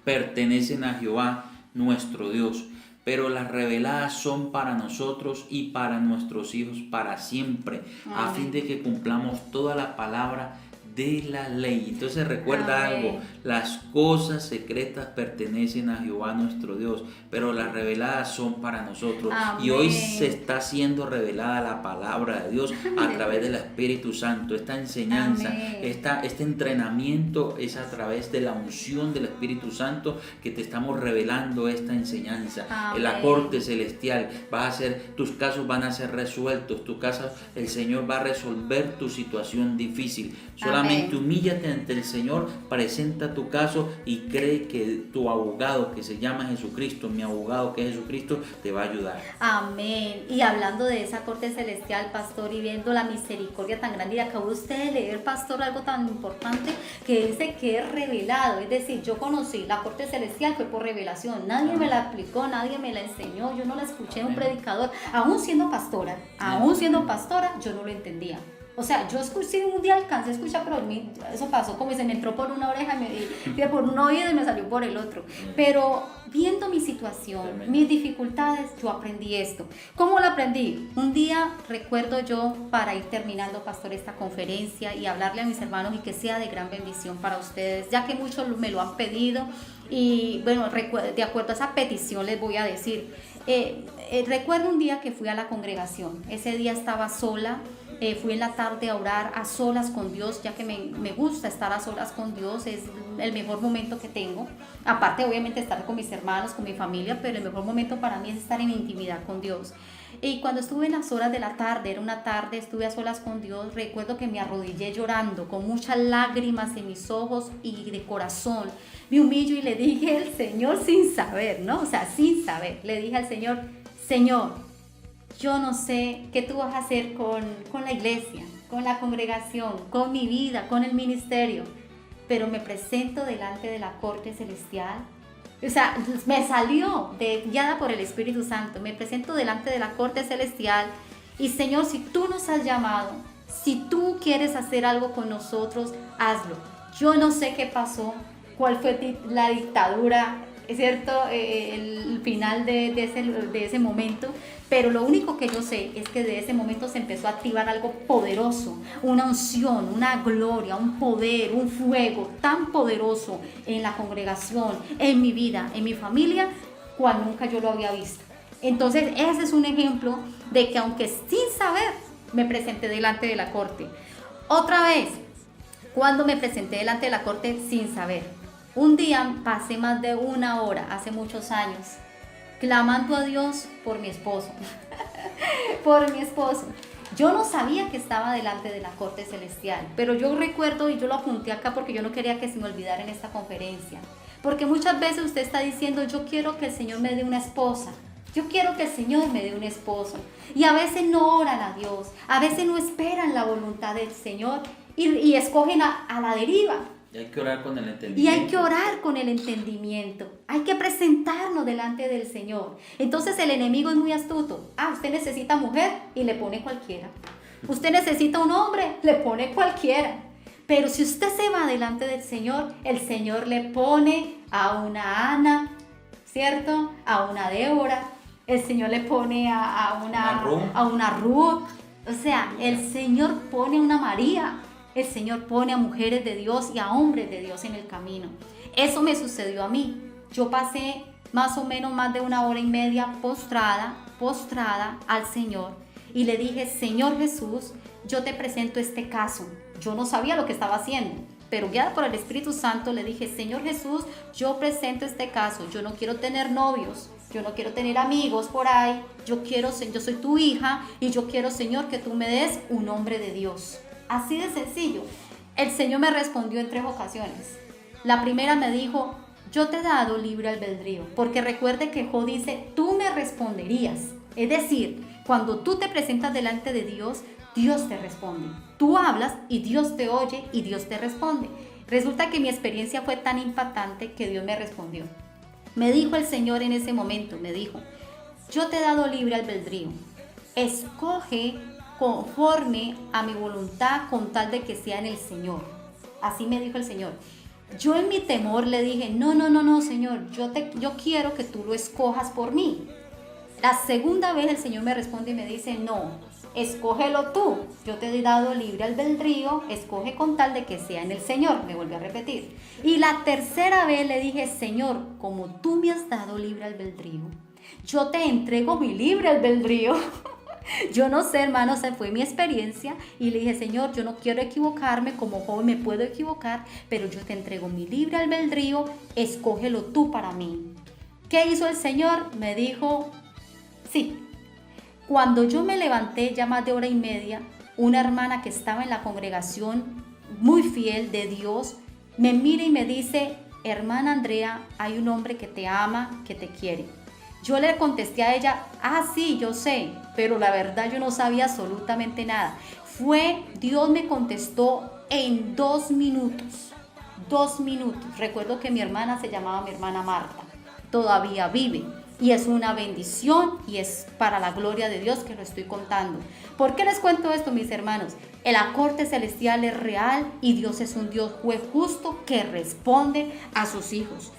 pertenecen a Jehová, nuestro Dios, pero las reveladas son para nosotros y para nuestros hijos para siempre, a fin de que cumplamos toda la palabra de la ley. Entonces recuerda algo, las cosas secretas pertenecen a Jehová nuestro Dios, pero las reveladas son para nosotros. Y hoy se está siendo revelada la palabra de Dios a través del Espíritu Santo. Esta enseñanza, este entrenamiento es a través de la unción del Espíritu Santo que te estamos revelando esta enseñanza. En la corte celestial tus casos van a ser resueltos, el Señor va a resolver tu situación difícil. Solamente humíllate ante el Señor, presenta tu caso y cree que tu abogado, que se llama Jesucristo, mi abogado que es Jesucristo, te va a ayudar. Amén. Y hablando de esa corte celestial, pastor, y viendo la misericordia tan grande, y acabó usted de leer, pastor, algo tan importante que dice que es revelado. Es decir, yo conocí la corte celestial fue por revelación. Nadie me la aplicó, nadie me la enseñó, yo no la escuché en un predicador. Aún siendo pastora, yo no lo entendía. O sea, yo escuché, un día alcancé a escuchar, pero eso pasó como se me entró por una oreja, por un oído y me salió por el otro. Pero viendo mi situación, mis dificultades, yo aprendí esto. ¿Cómo lo aprendí? Un día recuerdo yo, para ir terminando, pastor, esta conferencia y hablarle a mis hermanos y que sea de gran bendición para ustedes, ya que muchos me lo han pedido. Y bueno, de acuerdo a esa petición les voy a decir, recuerdo un día que fui a la congregación. Ese día estaba sola. Fui en la tarde a orar a solas con Dios, ya que me gusta estar a solas con Dios, es el mejor momento que tengo. Aparte, obviamente, estar con mis hermanos, con mi familia, pero el mejor momento para mí es estar en intimidad con Dios. Y cuando estuve en las horas de la tarde, era una tarde, estuve a solas con Dios, recuerdo que me arrodillé llorando, con muchas lágrimas en mis ojos y de corazón. Me humillo y le dije al Señor sin saber, ¿no? O sea, sin saber, le dije al Señor, Señor, yo no sé qué tú vas a hacer con la iglesia, con la congregación, con mi vida, con el ministerio, pero me presento delante de la corte celestial. O sea, me salió guiada por el Espíritu Santo, me presento delante de la corte celestial y Señor, si tú nos has llamado, si tú quieres hacer algo con nosotros, hazlo. Yo no sé qué pasó, cuál fue la dictadura, es cierto, el final de ese momento, pero lo único que yo sé es que de ese momento se empezó a activar algo poderoso, una unción, una gloria, un poder, un fuego tan poderoso en la congregación, en mi vida, en mi familia, cual nunca yo lo había visto. Entonces ese es un ejemplo de que aunque sin saber me presenté delante de la corte. Otra vez, cuando me presenté delante de la corte sin saber, un día pasé más de una hora, hace muchos años, clamando a Dios por mi esposo, por mi esposo. Yo no sabía que estaba delante de la corte celestial, pero yo recuerdo y yo lo apunté acá porque yo no quería que se me olvidara en esta conferencia. Porque muchas veces usted está diciendo, yo quiero que el Señor me dé una esposa, yo quiero que el Señor me dé un esposo. Y a veces no oran a Dios, a veces no esperan la voluntad del Señor y escogen a la deriva. Y hay que orar con el entendimiento. Y hay que orar con el entendimiento. Hay que presentarnos delante del Señor. Entonces el enemigo es muy astuto. Usted necesita mujer y le pone cualquiera. Usted necesita un hombre, le pone cualquiera. Pero si usted se va delante del Señor, el Señor le pone a una Ana, ¿cierto? A una Débora. El Señor le pone a una Ruth. O sea, el Señor pone a una María, el Señor pone a mujeres de Dios y a hombres de Dios en el camino. Eso me sucedió a mí. Yo pasé más o menos más de 1 hora y media postrada al Señor y le dije: Señor Jesús, yo te presento este caso. Yo no sabía lo que estaba haciendo, pero guiada por el Espíritu Santo le dije: Señor Jesús, yo presento este caso. Yo no quiero tener novios, yo no quiero tener amigos por ahí. Yo soy tu hija y yo quiero, Señor, que tú me des un hombre de Dios. Así de sencillo. El Señor me respondió en 3 ocasiones. La primera me dijo: yo te he dado libre albedrío, porque recuerde que Job dice: tú me responderías. Es decir, cuando tú te presentas delante de Dios, Dios te responde. Tú hablas y Dios te oye y Dios te responde. Resulta que mi experiencia fue tan impactante que Dios me respondió. Me dijo el Señor en ese momento, me dijo: yo te he dado libre albedrío. Escoge conforme a mi voluntad con tal de que sea en el Señor. Así me dijo el Señor. Yo en mi temor le dije: no, Señor, yo quiero que tú lo escojas por mí. La segunda vez el Señor me responde y me dice: no, escógelo tú. Yo te he dado libre albedrío, escoge con tal de que sea en el Señor. Me volvió a repetir. Y la tercera vez le dije: Señor, como tú me has dado libre albedrío, yo te entrego mi libre albedrío. Yo no sé, hermano, esa fue mi experiencia y le dije: Señor, yo no quiero equivocarme, como joven me puedo equivocar, pero yo te entrego mi libre albedrío, escógelo tú para mí. ¿Qué hizo el Señor? Me dijo: sí. Cuando yo me levanté ya más de 1 hora y media, una hermana que estaba en la congregación, muy fiel de Dios, me mira y me dice: hermana Andrea, hay un hombre que te ama, que te quiere. Yo le contesté a ella: sí, yo sé, pero la verdad yo no sabía absolutamente nada. Dios me contestó en 2 minutos. 2 minutos. Recuerdo que mi hermana se llamaba mi hermana Marta. Todavía vive. Y es una bendición y es para la gloria de Dios que lo estoy contando. ¿Por qué les cuento esto, mis hermanos? La corte celestial es real y Dios es un Dios juez justo que responde a sus hijos.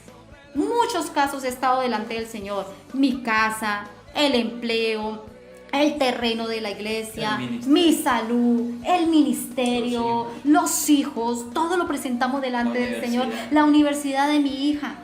Muchos casos he estado delante del Señor: mi casa, el empleo, el terreno de la iglesia, mi salud, el ministerio, los hijos, todo lo presentamos delante del Señor. La universidad de mi hija.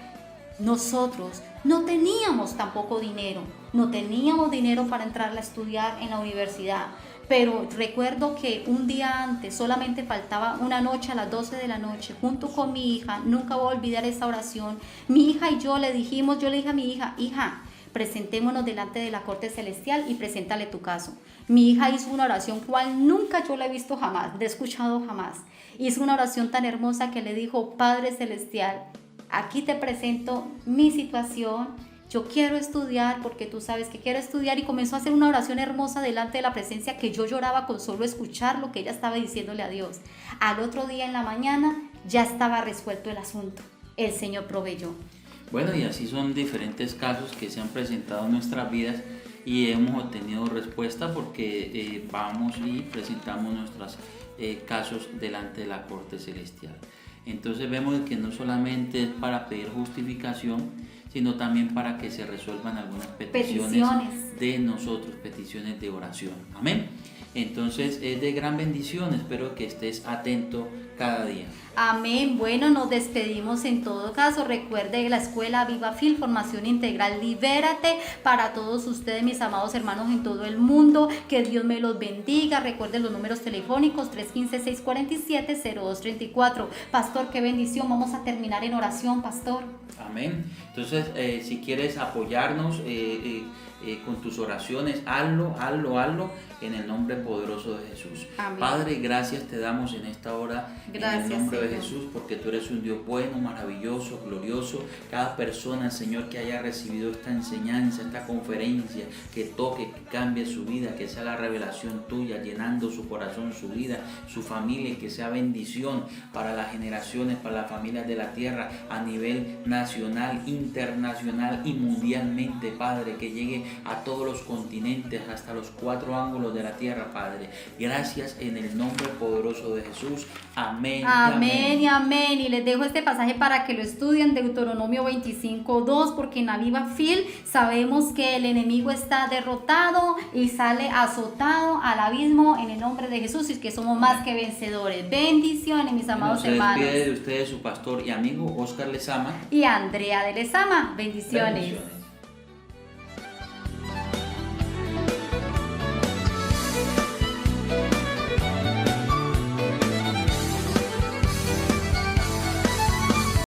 Nosotros no teníamos tampoco dinero, no teníamos dinero para entrar a estudiar en la universidad. Pero recuerdo que un día antes, solamente faltaba una noche a las 12 de la noche, junto con mi hija, nunca voy a olvidar esa oración. Mi hija y yo le dije a mi hija: hija, presentémonos delante de la corte celestial y preséntale tu caso. Mi hija hizo una oración cual nunca yo la he visto jamás, la he escuchado jamás. Hizo una oración tan hermosa que le dijo: Padre celestial, aquí te presento mi situación. Yo quiero estudiar porque tú sabes que quiero estudiar, y comenzó a hacer una oración hermosa delante de la presencia que yo lloraba con solo escuchar lo que ella estaba diciéndole a Dios. Al otro día en la mañana ya estaba resuelto el asunto. El Señor proveyó. Bueno, y así son diferentes casos que se han presentado en nuestras vidas y hemos obtenido respuesta porque vamos y presentamos nuestros casos delante de la corte celestial. Entonces vemos que no solamente es para pedir justificación, sino también para que se resuelvan algunas peticiones de nosotros, peticiones de oración. Amén. Entonces es de gran bendición, espero que estés atento cada día. Amén. Bueno, nos despedimos en todo caso. Recuerde la escuela Viva Fil, formación integral, libérate para todos ustedes, mis amados hermanos en todo el mundo. Que Dios me los bendiga. Recuerden los números telefónicos 315-647-0234. Pastor, qué bendición. Vamos a terminar en oración, pastor. Amén. Entonces, si quieres apoyarnos con tus oraciones, hazlo en el nombre poderoso de Jesús. Amén. Padre, gracias te damos en esta hora, gracias, en el nombre de Señor. Jesús, porque tú eres un Dios bueno, maravilloso, glorioso. Cada persona, Señor, que haya recibido esta enseñanza, esta conferencia, que toque, que cambie su vida, que sea la revelación tuya, llenando su corazón, su vida, su familia, que sea bendición para las generaciones, para las familias de la tierra, a nivel nacional, internacional y mundialmente, Padre, que llegue a todos los continentes, hasta los 4 ángulos de la tierra, Padre. Gracias en el nombre poderoso de Jesús. Amén. Amén y amén. Y les dejo este pasaje para que lo estudien, Deuteronomio 25:2, porque en la Viva Fiel sabemos que el enemigo está derrotado y sale azotado al abismo en el nombre de Jesús, y que somos más que vencedores. Bendiciones, mis amados hermanos. Se despide de ustedes su pastor y amigo Oscar Lezama Y Andrea de Lezama. Bendiciones. Bendiciones.